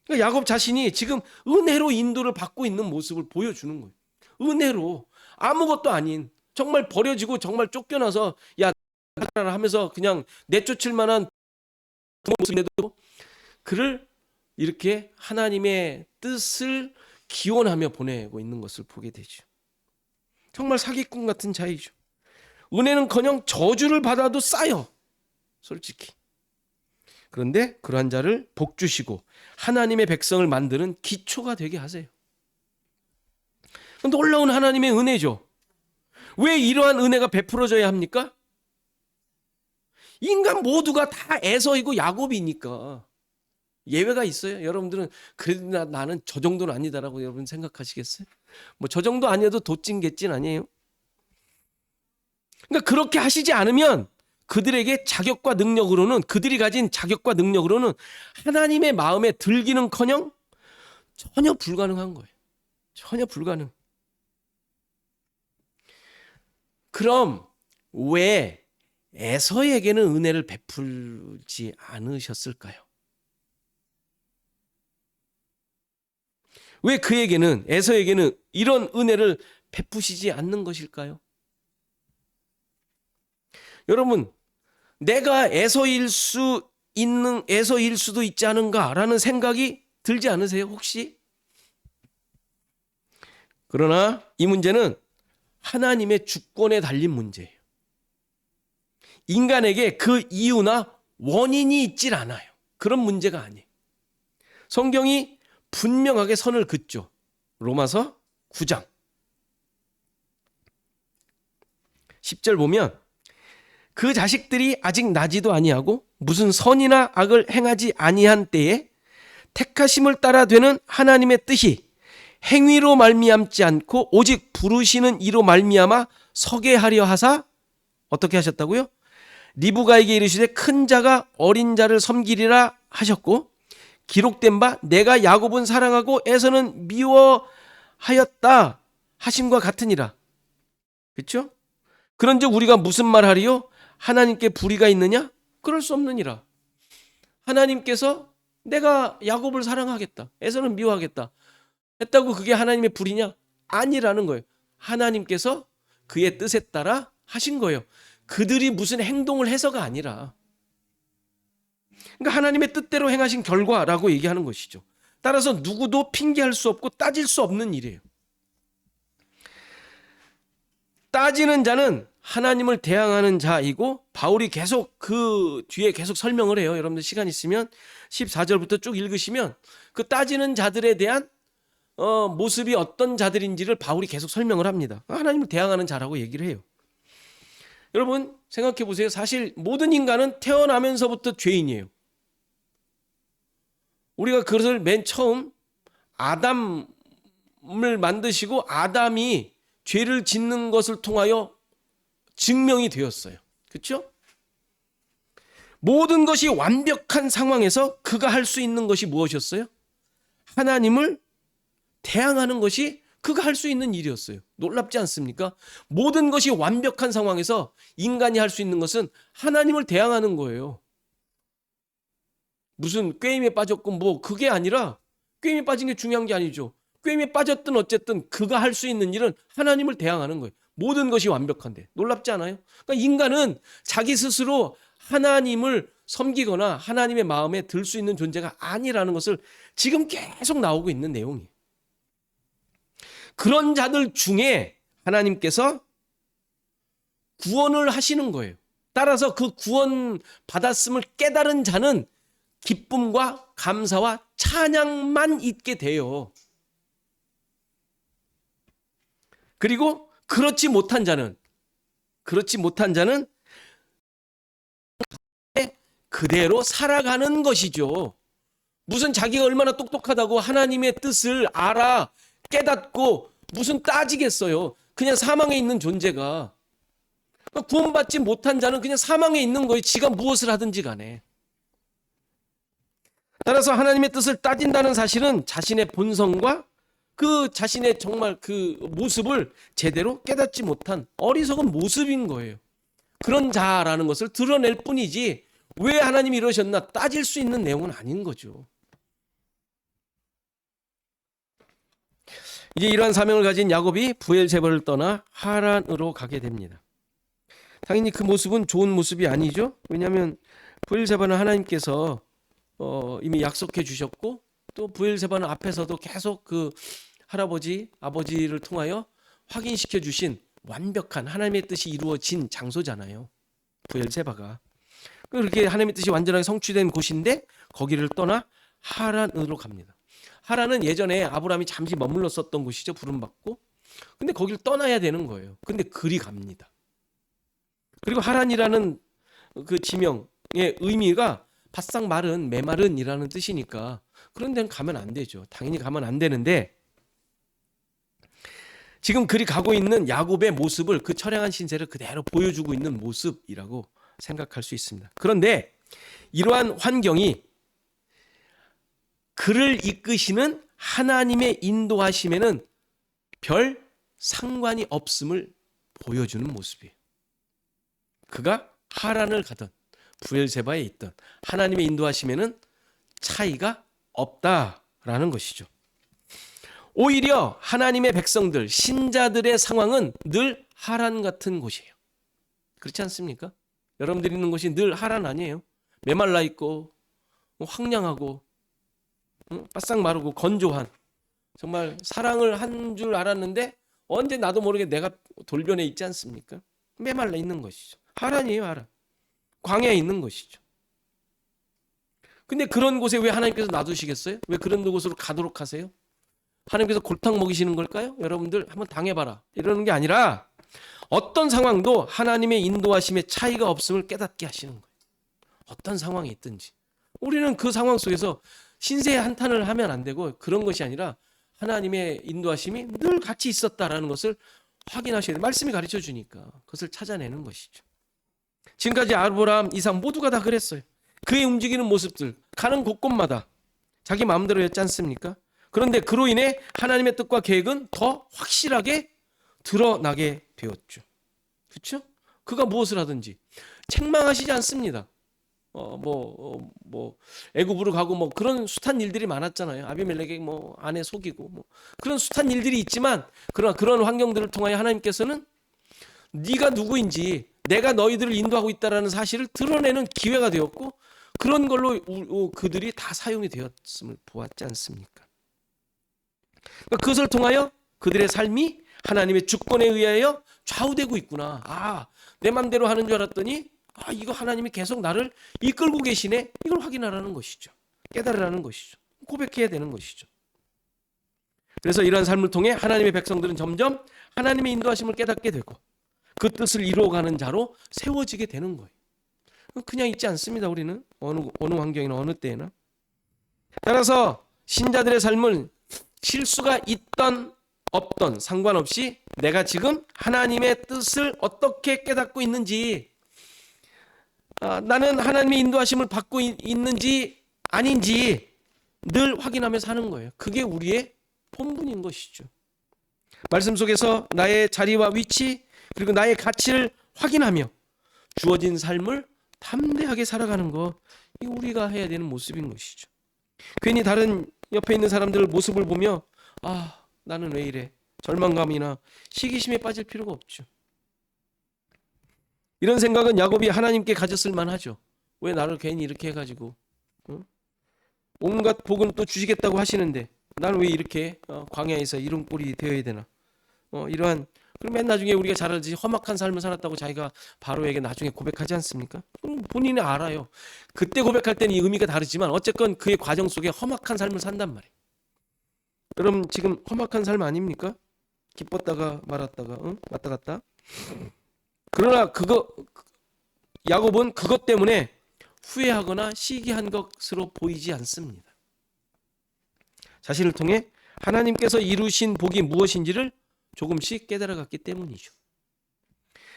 그러니까 야곱 자신이 지금 은혜로 인도를 받고 있는 모습을 보여주는 거예요. 은혜로, 아무것도 아닌, 정말 버려지고 정말 쫓겨나서 야 하면서 그냥 내쫓을 만한 모습인데도 그를 이렇게 하나님의 뜻을 기원하며 보내고 있는 것을 보게 되죠. 정말 사기꾼 같은 자이죠. 은혜는커녕 저주를 받아도 쌓여, 솔직히. 그런데 그러한 자를 복 주시고 하나님의 백성을 만드는 기초가 되게 하세요. 놀라운 하나님의 은혜죠. 왜 이러한 은혜가 베풀어져야 합니까? 인간 모두가 다 에서이고 야곱이니까. 예외가 있어요. 여러분들은 그래도 나는 저 정도는 아니다라고 여러분 생각하시겠어요? 뭐 저 정도 아니어도 도찐개찐 아니에요? 그러니까 그렇게 하시지 않으면 그들에게 자격과 능력으로는, 그들이 가진 자격과 능력으로는 하나님의 마음에 들기는커녕 전혀 불가능한 거예요. 전혀 불가능. 그럼 왜 에서에게는 은혜를 베풀지 않으셨을까요? 왜 그에게는, 에서에게는 이런 은혜를 베푸시지 않는 것일까요? 여러분, 내가 에서일 수도 있지 않은가라는 생각이 들지 않으세요, 혹시? 그러나 이 문제는 하나님의 주권에 달린 문제예요. 인간에게 그 이유나 원인이 있질 않아요. 그런 문제가 아니에요. 성경이 분명하게 선을 긋죠. 로마서 9장 10절 보면 그 자식들이 아직 나지도 아니하고 무슨 선이나 악을 행하지 아니한 때에 택하심을 따라 되는 하나님의 뜻이 행위로 말미암지 않고 오직 부르시는 이로 말미암아 서게 하려 하사 어떻게 하셨다고요? 리브가에게 이르시되 큰 자가 어린 자를 섬기리라 하셨고 기록된 바 내가 야곱은 사랑하고 에서는 미워하였다 하심과 같으니라. 그렇죠? 그런즉 우리가 무슨 말하리요? 하나님께 불의가 있느냐? 그럴 수 없느니라. 하나님께서 내가 야곱을 사랑하겠다, 에서는 미워하겠다 했다고 그게 하나님의 불의냐? 아니라는 거예요. 하나님께서 그의 뜻에 따라 하신 거예요. 그들이 무슨 행동을 해서가 아니라. 그러니까 하나님의 뜻대로 행하신 결과라고 얘기하는 것이죠. 따라서 누구도 핑계할 수 없고 따질 수 없는 일이에요. 따지는 자는 하나님을 대항하는 자이고, 바울이 계속 그 뒤에 계속 설명을 해요. 여러분들 시간 있으면 14절부터 쭉 읽으시면 그 따지는 자들에 대한 모습이 어떤 자들인지를 바울이 계속 설명을 합니다. 하나님을 대항하는 자라고 얘기를 해요. 여러분 생각해 보세요. 사실 모든 인간은 태어나면서부터 죄인이에요. 우리가 그것을 맨 처음 아담을 만드시고 아담이 죄를 짓는 것을 통하여 증명이 되었어요. 그렇죠? 모든 것이 완벽한 상황에서 그가 할 수 있는 것이 무엇이었어요? 하나님을 대항하는 것이 그가 할 수 있는 일이었어요. 놀랍지 않습니까? 모든 것이 완벽한 상황에서 인간이 할 수 있는 것은 하나님을 대항하는 거예요. 무슨 꾀임에 빠졌고 뭐 그게 아니라, 꾀임에 빠진 게 중요한 게 아니죠. 꾀임에 빠졌든 어쨌든 그가 할 수 있는 일은 하나님을 대항하는 거예요. 모든 것이 완벽한데. 놀랍지 않아요? 그러니까 인간은 자기 스스로 하나님을 섬기거나 하나님의 마음에 들 수 있는 존재가 아니라는 것을 지금 계속 나오고 있는 내용이에요. 그런 자들 중에 하나님께서 구원을 하시는 거예요. 따라서 그 구원 받았음을 깨달은 자는 기쁨과 감사와 찬양만 있게 돼요. 그리고 그렇지 못한 자는 그대로 살아가는 것이죠. 무슨 자기가 얼마나 똑똑하다고 하나님의 뜻을 알아 깨닫고 무슨 따지겠어요. 그냥 사망에 있는 존재가. 구원받지 못한 자는 그냥 사망에 있는 거예요. 지가 무엇을 하든지 간에. 따라서 하나님의 뜻을 따진다는 사실은 자신의 본성과 그 자신의 정말 그 모습을 제대로 깨닫지 못한 어리석은 모습인 거예요. 그런 자라는 것을 드러낼 뿐이지 왜 하나님이 이러셨나 따질 수 있는 내용은 아닌 거죠. 이제 이러한 사명을 가진 야곱이 브엘세바를 떠나 하란으로 가게 됩니다. 당연히 그 모습은 좋은 모습이 아니죠. 왜냐하면 브엘세바는 하나님께서 이미 약속해 주셨고, 또 브엘세바는 앞에서도 계속 그 아버지를 통하여 확인시켜 주신 완벽한 하나님의 뜻이 이루어진 장소잖아요. 브엘세바가. 그렇게 하나님의 뜻이 완전하게 성취된 곳인데 거기를 떠나 하란으로 갑니다. 하란은 예전에 아브라함이 잠시 머물렀었던 곳이죠. 부름받고. 근데 거기를 떠나야 되는 거예요. 근데 그리 갑니다. 그리고 하란이라는 그 지명의 의미가 바싹 마른, 메마른이라는 뜻이니까 그런 데는 가면 안 되죠. 당연히 가면 안 되는데, 지금 그리 가고 있는 야곱의 모습을, 그 처량한 신세를 그대로 보여주고 있는 모습이라고 생각할 수 있습니다. 그런데 이러한 환경이 그를 이끄시는 하나님의 인도하심에는 별 상관이 없음을 보여주는 모습이에요. 그가 하란을 가든 브엘세바에 있든 하나님의 인도하심에는 차이가 없다라는 것이죠. 오히려 하나님의 백성들, 신자들의 상황은 늘 하란 같은 곳이에요. 그렇지 않습니까? 여러분들이 있는 곳이 늘 하란 아니에요? 메말라 있고 황량하고 바싹 마르고 건조한, 정말 사랑을 한 줄 알았는데 언제 나도 모르게 내가 돌변해 있지 않습니까? 메말라 있는 것이죠. 하란이에요, 하란. 광야에 있는 것이죠. 근데 그런 곳에 왜 하나님께서 놔두시겠어요? 왜 그런 곳으로 가도록 하세요? 하나님께서 골탕 먹이시는 걸까요? 여러분들 한번 당해봐라 이러는 게 아니라 어떤 상황도 하나님의 인도하심의 차이가 없음을 깨닫게 하시는 거예요. 어떤 상황이 있든지 우리는 그 상황 속에서 신세의 한탄을 하면 안 되고, 그런 것이 아니라 하나님의 인도하심이 늘 같이 있었다라는 것을 확인하셔야 돼요. 말씀이 가르쳐 주니까 그것을 찾아내는 것이죠. 지금까지 아브라함, 이삭 모두가 다 그랬어요. 그의 움직이는 모습들, 가는 곳곳마다 자기 마음대로였지 않습니까? 그런데 그로 인해 하나님의 뜻과 계획은 더 확실하게 드러나게 되었죠. 그렇죠? 그가 무엇을 하든지 책망하시지 않습니다. 애굽으로 가고 그런 숱한 일들이 많았잖아요. 아비멜렉의 아내 속이고 그런 숱한 일들이 있지만, 그러나 그런 환경들을 통하여 하나님께서는 네가 누구인지, 내가 너희들을 인도하고 있다라는 사실을 드러내는 기회가 되었고, 그런 걸로 그들이 다 사용이 되었음을 보았지 않습니까? 그러니까 그것을 통하여 그들의 삶이 하나님의 주권에 의하여 좌우되고 있구나. 아, 내 맘대로 하는 줄 알았더니 이거 하나님이 계속 나를 이끌고 계시네. 이걸 확인하라는 것이죠. 깨달으라는 것이죠. 고백해야 되는 것이죠. 그래서 이러한 삶을 통해 하나님의 백성들은 점점 하나님의 인도하심을 깨닫게 되고 그 뜻을 이루어가는 자로 세워지게 되는 거예요. 그냥 있지 않습니다. 우리는 어느 환경이나 어느 때에나. 따라서 신자들의 삶은 실수가 있던 없던 상관없이 내가 지금 하나님의 뜻을 어떻게 깨닫고 있는지, 나는 하나님의 인도하심을 받고 있는지 아닌지 늘 확인하며 사는 거예요. 그게 우리의 본분인 것이죠. 말씀 속에서 나의 자리와 위치 그리고 나의 가치를 확인하며 주어진 삶을 담대하게 살아가는 거, 이 우리가 해야 되는 모습인 것이죠. 괜히 다른 옆에 있는 사람들 모습을 보며 나는 왜 이래, 절망감이나 시기심에 빠질 필요가 없죠. 이런 생각은 야곱이 하나님께 가졌을 만하죠. 왜 나를 괜히 이렇게 해가지고 온갖 복은 또 주시겠다고 하시는데 나는 왜 이렇게 광야에서 이런 꼴이 되어야 되나. 이러한, 그럼 맨 나중에 우리가 잘 알지, 험악한 삶을 살았다고 자기가 바로에게 나중에 고백하지 않습니까? 본인이 알아요. 그때 고백할 때는 이 의미가 다르지만 어쨌건 그의 과정 속에 험악한 삶을 산단 말이에요. 그럼 지금 험악한 삶 아닙니까? 기뻤다가 말았다가 왔다 갔다. 그러나 야곱은 그것 때문에 후회하거나 시기한 것으로 보이지 않습니다. 자신을 통해 하나님께서 이루신 복이 무엇인지를 조금씩 깨달아갔기 때문이죠.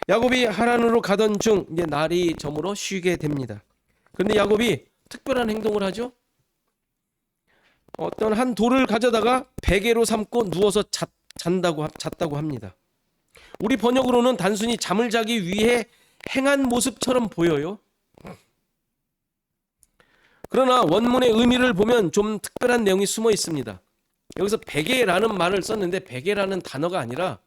야곱이 하란으로 가던 중 이제 날이 저물어 쉬게 됩니다. 그런데 야곱이 특별한 행동을 하죠. 어떤 한 돌을 가져다가 베개로 삼고 누워서 잤다고 합니다. 우리 번역으로는 단순히 잠을 자기 위해 행한 모습처럼 보여요. 그러나 원문의 의미를 보면 좀 특별한 내용이 숨어 있습니다. 여기서 베개라는 말을 썼는데 베개라는 단어가 아니라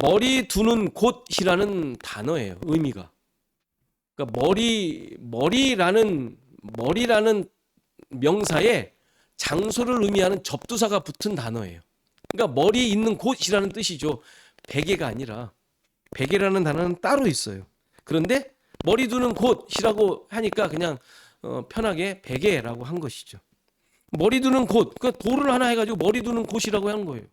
머리 두는 곳이라는 단어예요. 의미가. 그러니까 머리라는 명사에 장소를 의미하는 접두사가 붙은 단어예요. 그러니까 머리 있는 곳이라는 뜻이죠. 베개가 아니라. 베개라는 단어는 따로 있어요. 그런데 머리 두는 곳이라고 하니까 그냥 편하게 베개라고 한 것이죠. 머리 두는 곳, 그 돌을 하나 해가지고 머리 두는 곳이라고 한 거예요.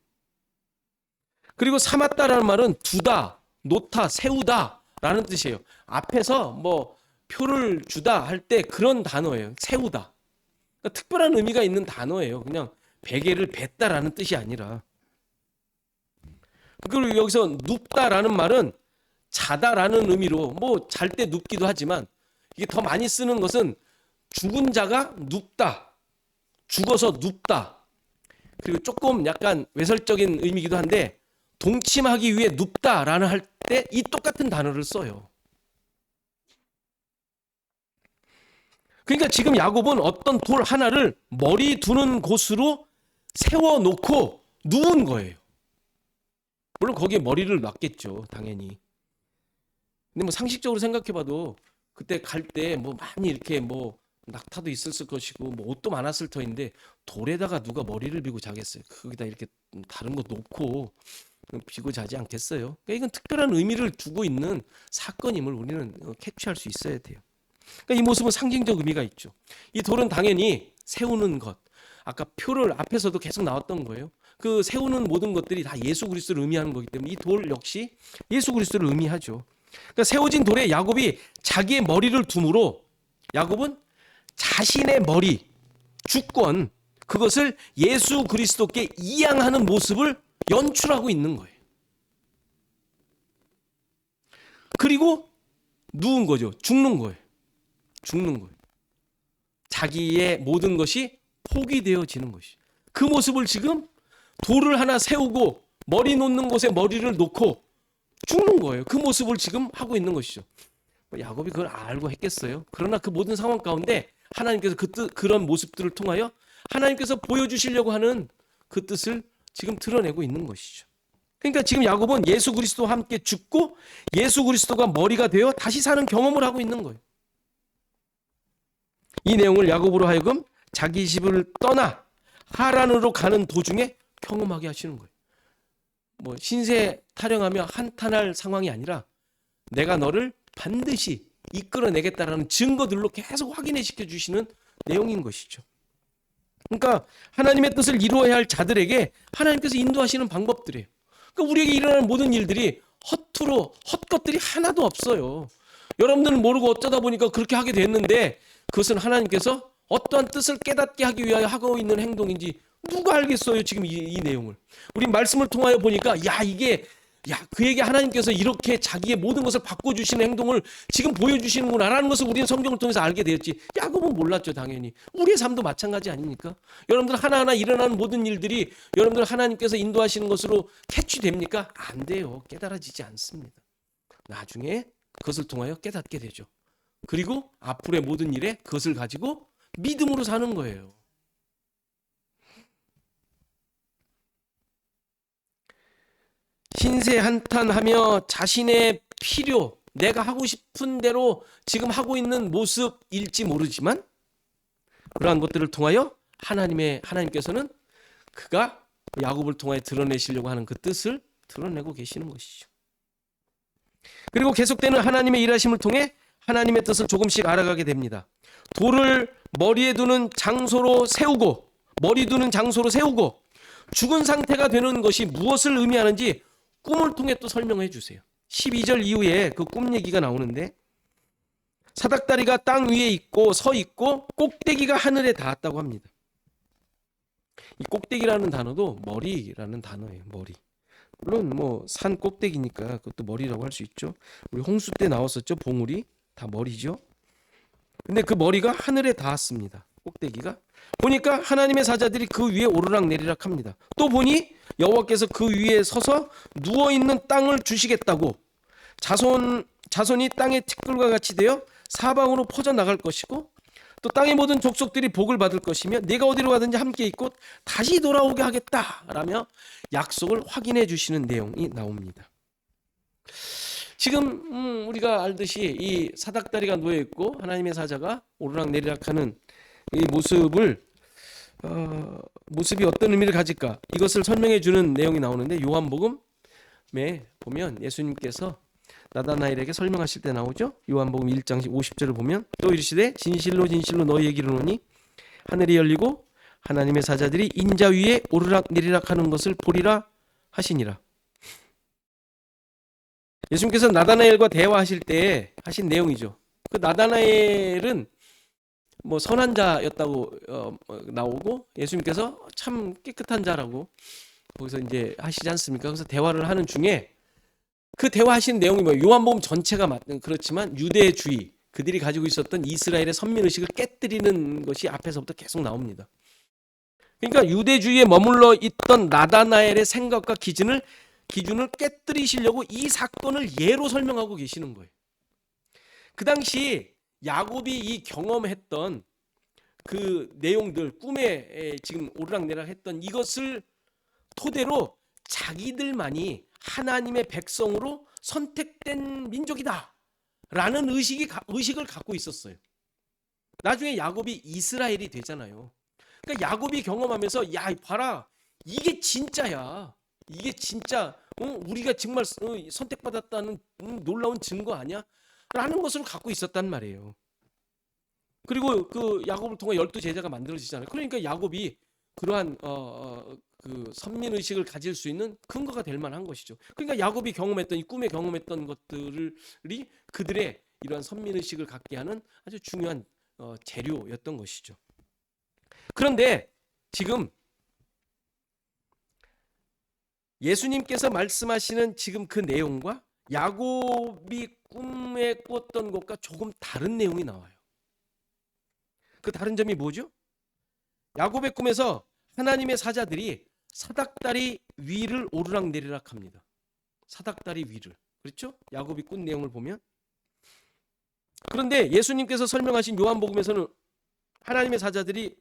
그리고 삼았다라는 말은 두다, 놓다, 세우다 라는 뜻이에요. 앞에서 뭐 표를 주다 할 때 그런 단어예요. 세우다. 그러니까 특별한 의미가 있는 단어예요. 그냥 베개를 뱉다라는 뜻이 아니라. 그리고 여기서 눕다라는 말은 자다라는 의미로, 뭐 잘 때 눕기도 하지만 이게 더 많이 쓰는 것은 죽은 자가 눕다, 죽어서 눕다. 그리고 조금 약간 외설적인 의미이기도 한데 동침하기 위해 눕다라는 할 때 이 똑같은 단어를 써요. 그러니까 지금 야곱은 어떤 돌 하나를 머리 두는 곳으로 세워놓고 누운 거예요. 물론 거기에 머리를 놨겠죠, 당연히. 근데 뭐 상식적으로 생각해봐도 그때 갈 때 뭐 많이 이렇게 뭐 낙타도 있었을 것이고 뭐 옷도 많았을 터인데 돌에다가 누가 머리를 비고 자겠어요? 거기다 이렇게 다른 거 놓고 비고 자지 않겠어요? 그러니까 이건 특별한 의미를 두고 있는 사건임을 우리는 캐치할 수 있어야 돼요. 그러니까 이 모습은 상징적 의미가 있죠. 이 돌은 당연히 세우는 것, 아까 표를 앞에서도 계속 나왔던 거예요. 그 세우는 모든 것들이 다 예수 그리스도를 의미하는 거기 때문에 이 돌 역시 예수 그리스도를 의미하죠. 그러니까 세워진 돌에 야곱이 자기의 머리를 둠으로 야곱은 자신의 머리, 주권, 그것을 예수 그리스도께 이양하는 모습을 연출하고 있는 거예요. 그리고 누운 거죠. 죽는 거예요. 죽는 거예요. 자기의 모든 것이 포기되어지는 것이. 그 모습을 지금 돌을 하나 세우고 머리 놓는 곳에 머리를 놓고 죽는 거예요. 그 모습을 지금 하고 있는 것이죠. 야곱이 그걸 알고 했겠어요? 그러나 그 모든 상황 가운데 하나님께서 그런 모습들을 통하여 하나님께서 보여주시려고 하는 그 뜻을 지금 드러내고 있는 것이죠. 그러니까 지금 야곱은 예수 그리스도와 함께 죽고 예수 그리스도가 머리가 되어 다시 사는 경험을 하고 있는 거예요. 이 내용을 야곱으로 하여금 자기 집을 떠나 하란으로 가는 도중에 경험하게 하시는 거예요. 뭐 신세 타령하며 한탄할 상황이 아니라 내가 너를 반드시 이끌어내겠다라는 증거들로 계속 확인해 시켜주시는 내용인 것이죠. 그러니까 하나님의 뜻을 이루어야 할 자들에게 하나님께서 인도하시는 방법들이에요. 그러니까 우리에게 일어나는 모든 일들이 허투루 헛것들이 하나도 없어요. 여러분들은 모르고 어쩌다 보니까 그렇게 하게 됐는데 그것은 하나님께서 어떠한 뜻을 깨닫게 하기 위하여 하고 있는 행동인지 누가 알겠어요? 지금 이 내용을 우리 말씀을 통하여 보니까 그에게 하나님께서 이렇게 자기의 모든 것을 바꿔주시는 행동을 지금 보여주시는구나라는 것을 우리는 성경을 통해서 알게 되었지. 야곱은 몰랐죠. 당연히 우리의 삶도 마찬가지 아닙니까? 여러분들 하나하나 일어나는 모든 일들이 여러분들 하나님께서 인도하시는 것으로 캐치됩니까? 안 돼요. 깨달아지지 않습니다. 나중에 그것을 통하여 깨닫게 되죠. 그리고 앞으로의 모든 일에 그것을 가지고 믿음으로 사는 거예요. 신세 한탄하며 자신의 필요, 내가 하고 싶은 대로 지금 하고 있는 모습일지 모르지만 그러한 것들을 통하여 하나님께서는 그가 야곱을 통하여 드러내시려고 하는 그 뜻을 드러내고 계시는 것이죠. 그리고 계속되는 하나님의 일하심을 통해 하나님의 뜻을 조금씩 알아가게 됩니다. 돌을 머리 두는 장소로 세우고 죽은 상태가 되는 것이 무엇을 의미하는지 꿈을 통해 또 설명해 주세요. 12절 이후에 그 꿈 얘기가 나오는데 사닥다리가 땅 위에 서 있고 꼭대기가 하늘에 닿았다고 합니다. 이 꼭대기라는 단어도 머리라는 단어예요. 머리. 물론 뭐 산 꼭대기니까 그것도 머리라고 할 수 있죠. 우리 홍수 때 나왔었죠. 봉우리 다 머리죠. 근데 그 머리가 하늘에 닿았습니다. 꼭대기가. 보니까 하나님의 사자들이 그 위에 오르락내리락 합니다. 또 보니 여호와께서 그 위에 서서 누워있는 땅을 주시겠다고 자손이 땅의 티끌과 같이 되어 사방으로 퍼져나갈 것이고 또 땅의 모든 족속들이 복을 받을 것이며 네가 어디로 가든지 함께 있고 다시 돌아오게 하겠다라며 약속을 확인해 주시는 내용이 나옵니다. 지금 우리가 알듯이 이 사닥다리가 놓여있고 하나님의 사자가 오르락내리락하는 이 모습이 어떤 의미를 가질까 이것을 설명해 주는 내용이 나오는데 요한복음에 보면 예수님께서 나다나엘에게 설명하실 때 나오죠. 요한복음 1장 50절을 보면 또 이르시되 진실로 진실로 너희에게 이르노니 하늘이 열리고 하나님의 사자들이 인자 위에 오르락내리락 하는 것을 보리라 하시니라. 예수님께서 나다나엘과 대화하실 때 하신 내용이죠. 그 나다나엘은 뭐 선한 자였다고 나오고 예수님께서 참 깨끗한 자라고 거기서 이제 하시지 않습니까? 그래서 대화를 하는 중에 그 대화하신 내용이 뭐 요한복음 전체가 그렇지만 유대주의 그들이 가지고 있었던 이스라엘의 선민의식을 깨뜨리는 것이 앞에서부터 계속 나옵니다. 그러니까 유대주의에 머물러 있던 나다나엘의 생각과 기준을 깨뜨리시려고 이 사건을 예로 설명하고 계시는 거예요. 그 당시 야곱이 이 경험했던 그 내용들 꿈에 지금 오르락내리락 했던 이것을 토대로 자기들만이 하나님의 백성으로 선택된 민족이다 라는 의식을 갖고 있었어요. 나중에 야곱이 이스라엘이 되잖아요. 그러니까 야곱이 경험하면서 야 봐라 이게 진짜야. 이게 진짜 우리가 정말 선택받았다는 놀라운 증거 아니야? 라는 것을 갖고 있었단 말이에요. 그리고 그 야곱을 통해 12제자가 만들어지잖아요. 그러니까 야곱이 그러한 그 선민의식을 가질 수 있는 근거가 될 만한 것이죠. 그러니까 야곱이 경험했던 이 꿈에 경험했던 것들이 그들의 이러한 선민의식을 갖게 하는 아주 중요한 재료였던 것이죠. 그런데 지금 예수님께서 말씀하시는 지금 그 내용과 야곱이 꿈에 꾸었던 것과 조금 다른 내용이 나와요. 그 다른 점이 뭐죠? 야곱의 꿈에서 하나님의 사자들이 사닥다리 위를 오르락내리락 합니다. 사닥다리 위를. 그렇죠? 야곱이 꾼 내용을 보면. 그런데 예수님께서 설명하신 요한복음에서는 하나님의 사자들이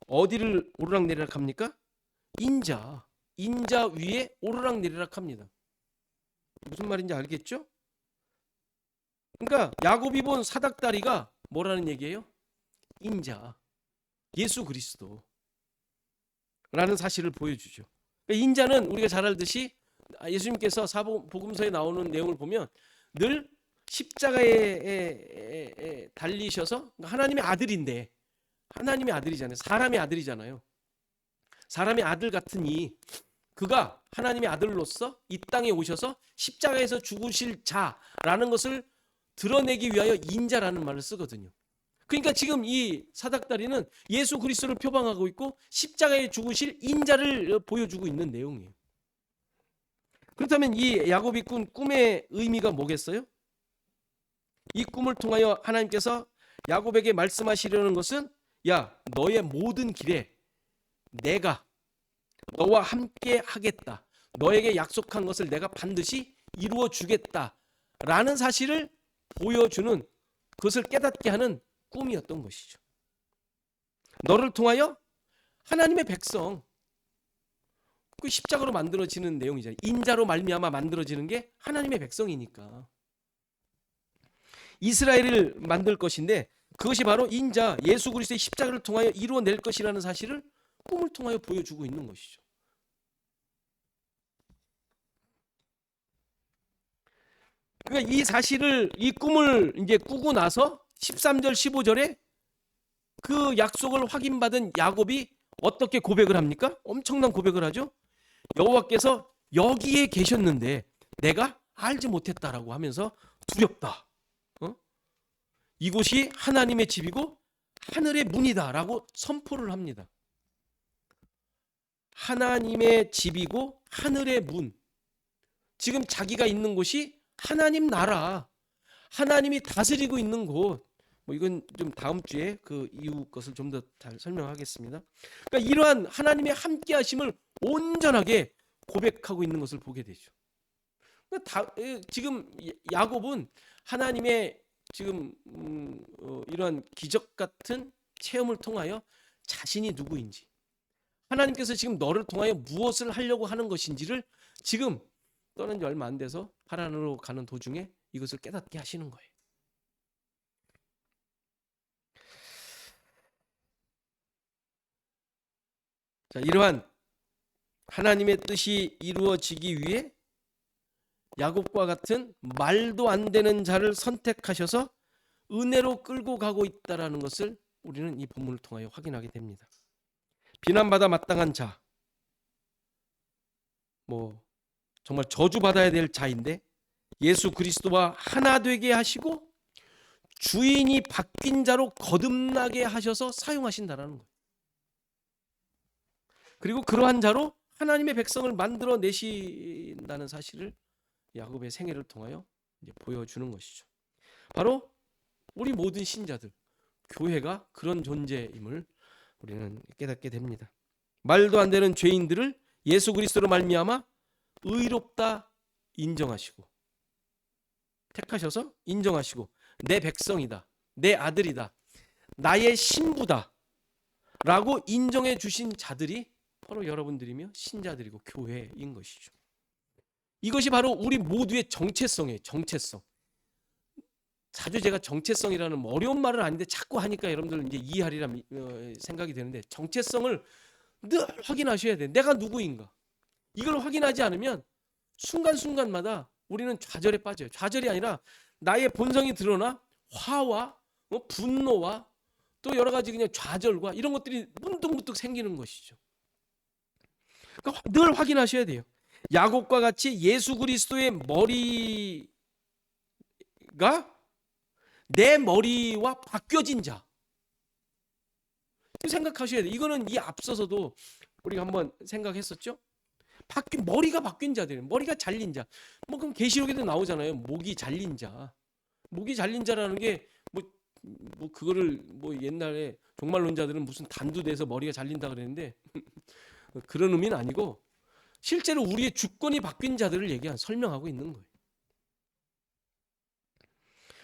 어디를 오르락내리락 합니까? 인자 위에 오르락내리락 합니다. 무슨 말인지 알겠죠? 그러니까 야곱이 본 사닥다리가 뭐라는 얘기예요? 인자 예수 그리스도라는 사실을 보여주죠. 그러니까 인자는 우리가 잘 알듯이 예수님께서 사복음서에 나오는 내용을 보면 늘 십자가에 달리셔서 하나님의 아들인데, 하나님의 아들이잖아요. 사람의 아들이잖아요. 사람의 아들 같으니 그가 하나님의 아들로서 이 땅에 오셔서 십자가에서 죽으실 자라는 것을 드러내기 위하여 인자라는 말을 쓰거든요. 그러니까 지금 이 사닥다리는 예수 그리스도를 표방하고 있고 십자가에 죽으실 인자를 보여주고 있는 내용이에요. 그렇다면 이 야곱이 꾼 꿈의 의미가 뭐겠어요? 이 꿈을 통하여 하나님께서 야곱에게 말씀하시려는 것은, 야, 너의 모든 길에 내가 너와 함께 하겠다, 너에게 약속한 것을 내가 반드시 이루어 주겠다라는 사실을 보여주는, 그것을 깨닫게 하는 꿈이었던 것이죠. 너를 통하여 하나님의 백성, 그 십자가로 만들어지는 내용이잖아요. 인자로 말미암아 만들어지는 게 하나님의 백성이니까 이스라엘을 만들 것인데, 그것이 바로 인자 예수 그리스도의 십자가를 통하여 이루어낼 것이라는 사실을 꿈을 통하여 보여주고 있는 것이죠. 그러니까 이 사실을, 이 꿈을 이제 꾸고 나서 13절 15절에 그 약속을 확인받은 야곱이 어떻게 고백을 합니까? 엄청난 고백을 하죠. 여호와께서 여기에 계셨는데 내가 알지 못했다라고 하면서 두렵다. 이곳이 하나님의 집이고 하늘의 문이다라고 선포를 합니다. 하나님의 집이고 하늘의 문. 지금 자기가 있는 곳이 하나님 나라, 하나님이 다스리고 있는 곳. 이건 좀 다음 주에 그 이후 것을 좀 더 잘 설명하겠습니다. 그러니까 이러한 하나님의 함께 하심을 온전하게 고백하고 있는 것을 보게 되죠. 지금 야곱은 하나님의 지금 이러한 기적 같은 체험을 통하여 자신이 누구인지, 하나님께서 지금 너를 통하여 무엇을 하려고 하는 것인지를 지금 떠난 지 얼마 안 돼서 하나님으로 가는 도중에 이것을 깨닫게 하시는 거예요. 자, 이러한 하나님의 뜻이 이루어지기 위해 야곱과 같은 말도 안 되는 자를 선택하셔서 은혜로 끌고 가고 있다라는 것을 우리는 이 본문을 통하여 확인하게 됩니다. 비난받아 마땅한 자, 정말 저주받아야 될 자인데 예수 그리스도와 하나 되게 하시고 주인이 바뀐 자로 거듭나게 하셔서 사용하신다라는 거예요. 그리고 그러한 자로 하나님의 백성을 만들어 내신다는 사실을 야곱의 생애를 통하여 이제 보여주는 것이죠. 바로 우리 모든 신자들, 교회가 그런 존재임을 우리는 깨닫게 됩니다. 말도 안 되는 죄인들을 예수 그리스도로 말미암아 의롭다 인정하시고, 택하셔서 인정하시고, 내 백성이다, 내 아들이다, 나의 신부다 라고 인정해 주신 자들이 바로 여러분들이며 신자들이고 교회인 것이죠. 이것이 바로 우리 모두의 정체성이에요. 정체성. 자주 제가 정체성이라는 어려운 말은 아닌데 자꾸 하니까 여러분들 이제 이해하리라 생각이 되는데, 정체성을 늘 확인하셔야 돼요. 내가 누구인가. 이걸 확인하지 않으면 순간순간마다 우리는 좌절에 빠져요. 좌절이 아니라 나의 본성이 드러나 화와 분노와 또 여러 가지 그냥 좌절과 이런 것들이 문득문득 생기는 것이죠. 그러니까 늘 확인하셔야 돼요. 야곱과 같이 예수 그리스도의 머리가 내 머리와 바뀌어진 자, 생각하셔야 돼요. 이거는 이 앞서서도 우리가 한번 생각했었죠. 머리가 바뀐 자들, 머리가 잘린 자. 그럼 계시록에도 나오잖아요. 목이 잘린 자. 목이 잘린 자라는 게 그거를 옛날에 종말론자들은 무슨 단두대에서 머리가 잘린다 그랬는데 그런 의미는 아니고 실제로 우리의 주권이 바뀐 자들을 설명하고 있는 거예요.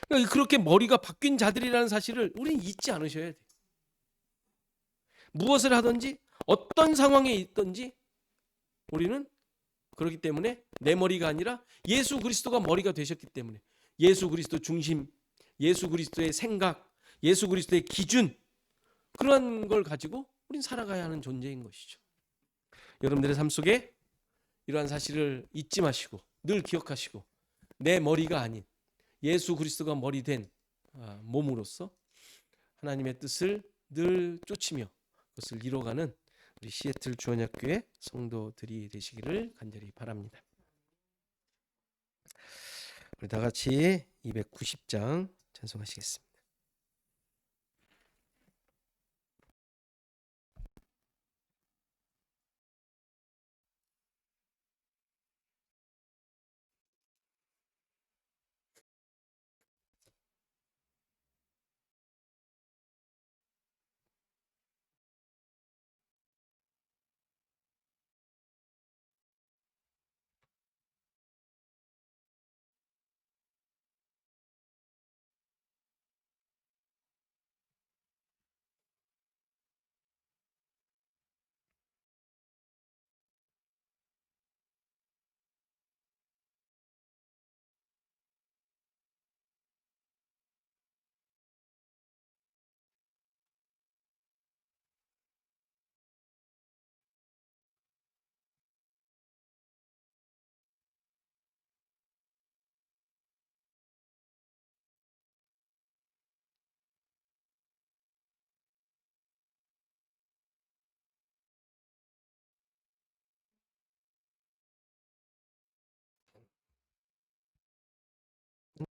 그러니까 그렇게 머리가 바뀐 자들이라는 사실을 우리는 잊지 않으셔야 돼요. 무엇을 하든지 어떤 상황에 있든지 우리는 그렇기 때문에 내 머리가 아니라 예수 그리스도가 머리가 되셨기 때문에 예수 그리스도 중심, 예수 그리스도의 생각, 예수 그리스도의 기준, 그런 걸 가지고 우린 살아가야 하는 존재인 것이죠. 여러분들의 삶 속에 이러한 사실을 잊지 마시고 늘 기억하시고, 내 머리가 아닌 예수 그리스도가 머리 된 몸으로서 하나님의 뜻을 늘 쫓으며 그것을 이뤄가는 우리 시애틀 주언약교회 성도들이 되시기를 간절히 바랍니다. 우리 다 같이 290장 찬송하시겠습니다.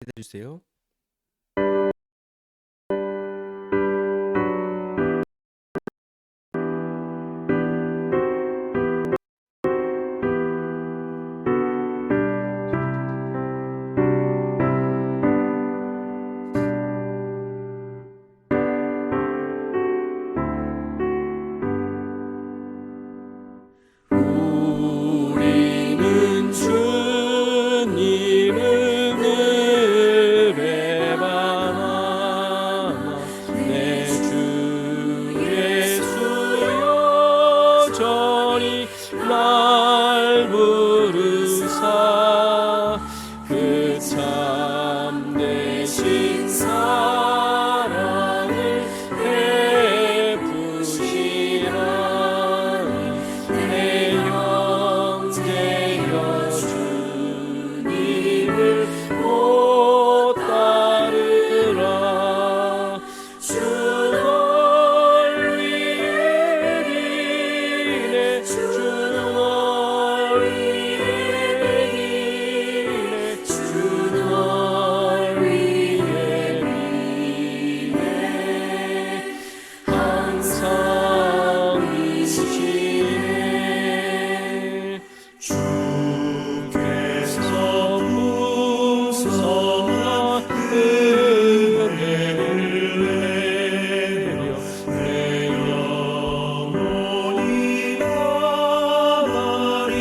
기다려주세요. 우리는 주님을 은혜 받아 내 주 예수여 저리 날 부르사 그 참되신 사랑을 베푸시라 내 형제여 주님을 못 따르라 주 널 위해 비네 주 널 위해 비네 주 널 위해 비네 항상 이시네 주께서 풍성한 은혜를 내려 내 영혼이 가만히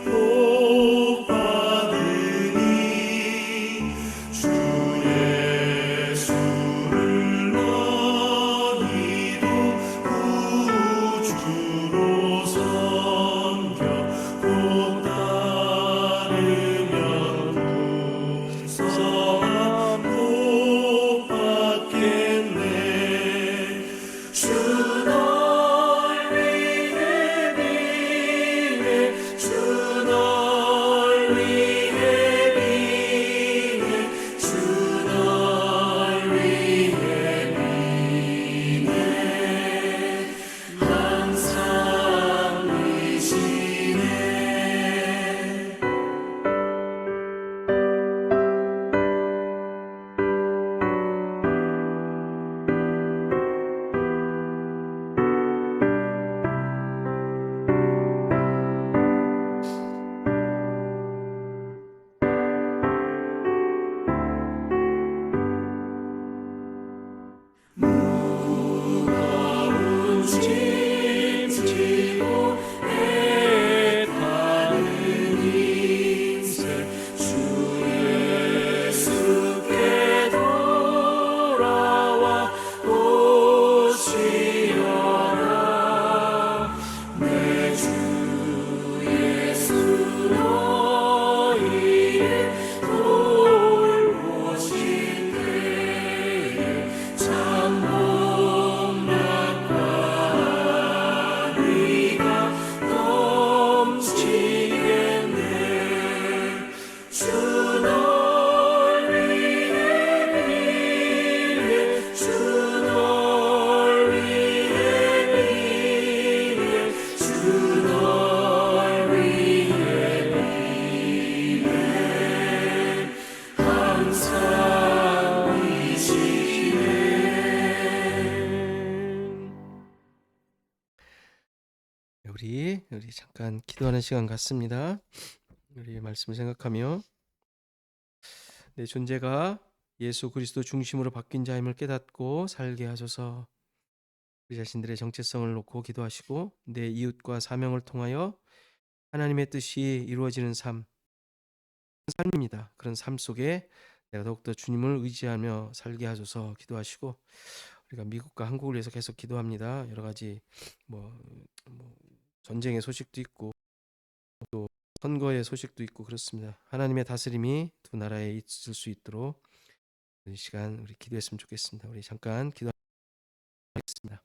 복 받으니 주 예수를 너희도 구주로 섬겨 곧 따르면 풍성한 복 받겠네 주 널 위해 비네 주 널 위해 비네 주 널 위해 비네 항상 이시네 우리 잠깐 기도하는 시간 갖습니다. 우리 말씀을 생각하며 내 존재가 예수 그리스도 중심으로 바뀐 자임을 깨닫고 살게 하소서. 우리 자신들의 정체성을 놓고 기도하시고 내 이웃과 사명을 통하여 하나님의 뜻이 이루어지는 삶입니다. 그런 삶 속에 내가 더욱더 주님을 의지하며 살게 하소서 기도하시고, 우리가 미국과 한국을 위해서 계속 기도합니다. 여러 가지 뭐 전쟁의 소식도 있고 또 선거의 소식도 있고 그렇습니다. 하나님의 다스림이 두 나라에 있을 수 있도록 이 시간 우리 기도했으면 좋겠습니다. 우리 잠깐 기도하겠습니다.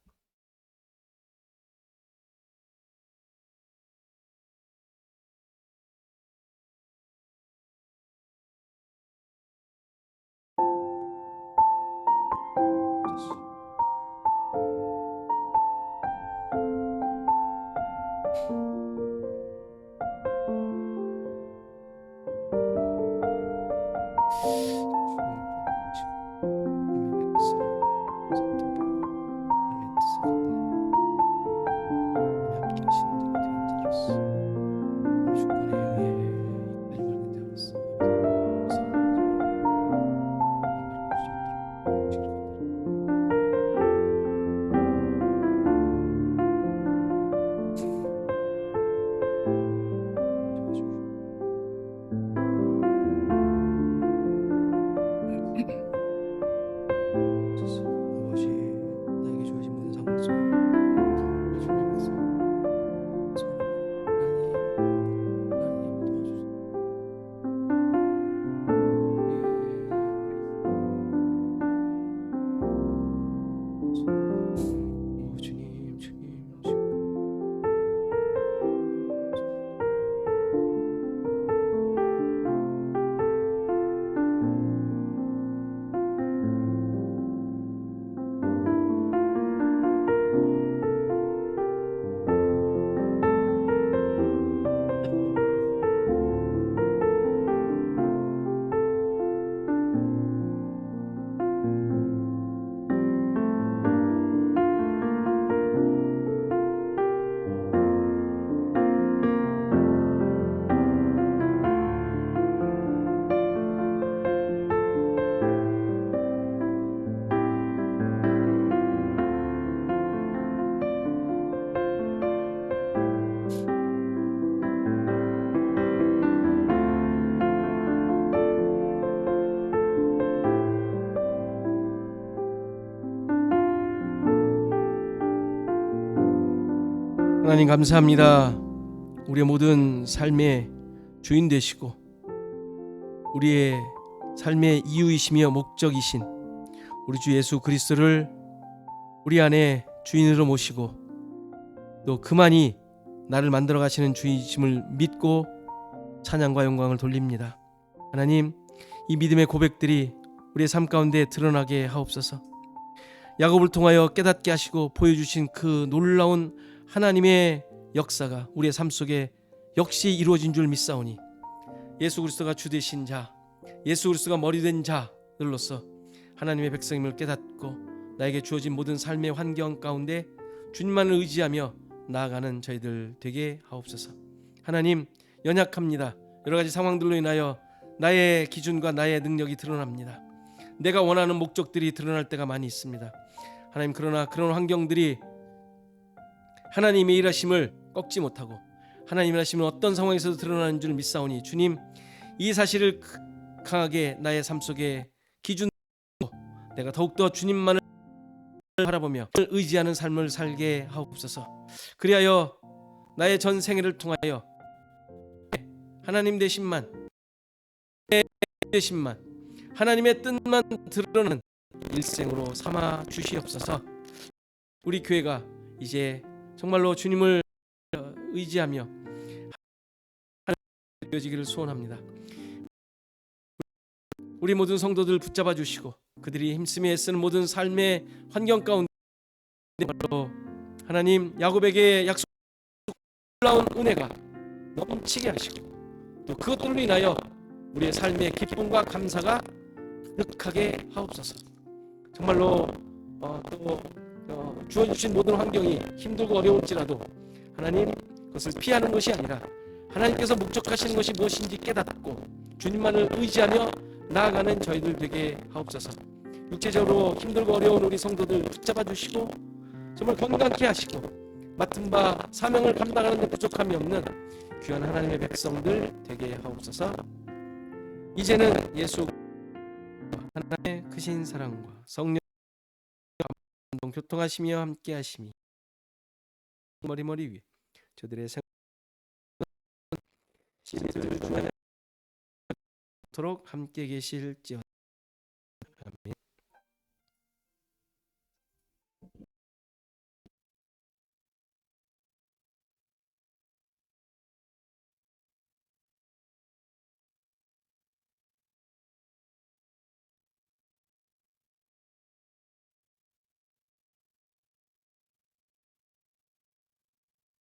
하나님 감사합니다. 우리의 모든 삶의 주인 되시고 우리의 삶의 이유이시며 목적이신 우리 주 예수 그리스도를 우리 안에 주인으로 모시고 또 그만이 나를 만들어 가시는 주이심을 믿고 찬양과 영광을 돌립니다. 하나님, 이 믿음의 고백들이 우리의 삶 가운데 드러나게 하옵소서. 야곱을 통하여 깨닫게 하시고 보여주신 그 놀라운 하나님의 역사가 우리의 삶 속에 역시 이루어진 줄 믿사오니 예수 그리스도가 주 되신 자, 예수 그리스도가 머리 된 자들로서 하나님의 백성임을 깨닫고 나에게 주어진 모든 삶의 환경 가운데 주님만을 의지하며 나아가는 저희들 되게 하옵소서. 하나님, 연약합니다. 여러 가지 상황들로 인하여 나의 기준과 나의 능력이 드러납니다. 내가 원하는 목적들이 드러날 때가 많이 있습니다. 하나님, 그러나 그런 환경들이 하나님의 일하심을 꺾지 못하고 하나님의 일하심은 어떤 상황에서도 드러나는 줄 믿사오니 주님, 이 사실을 강하게 나의 삶 속에 기준으로 내가 더욱더 주님만을 바라보며 의지하는 삶을 살게 하옵소서. 그리하여 나의 전 생애를 통하여 하나님 되신만 하나님의 뜻만 드러나는 일생으로 삼아 주시옵소서. 우리 교회가 이제 정말로 주님을 의지하며 되어지기를 소원합니다. 우리 모든 성도들 붙잡아 주시고 그들이 힘쓰며 애쓰는 모든 삶의 환경 가운데 바로 하나님 야곱에게 약속 놀라운 은혜가 넘치게 하시고 또 그것들로 인하여 우리의 삶의 기쁨과 감사가 가득하게 하옵소서. 정말로 주어주신 모든 환경이 힘들고 어려울지라도 하나님, 그것을 피하는 것이 아니라 하나님께서 목적하시는 것이 무엇인지 깨닫고 주님만을 의지하며 나아가는 저희들 되게 하옵소서. 육체적으로 힘들고 어려운 우리 성도들 붙잡아 주시고 정말 건강케 하시고 맡은 바 사명을 감당하는 데 부족함이 없는 귀한 하나님의 백성들 되게 하옵소서. 이제는 예수 하나님의 크신 사랑과 성령 교통하시며 함께 하심이 머리 위에 저들의 생도록 함께 계실지어다.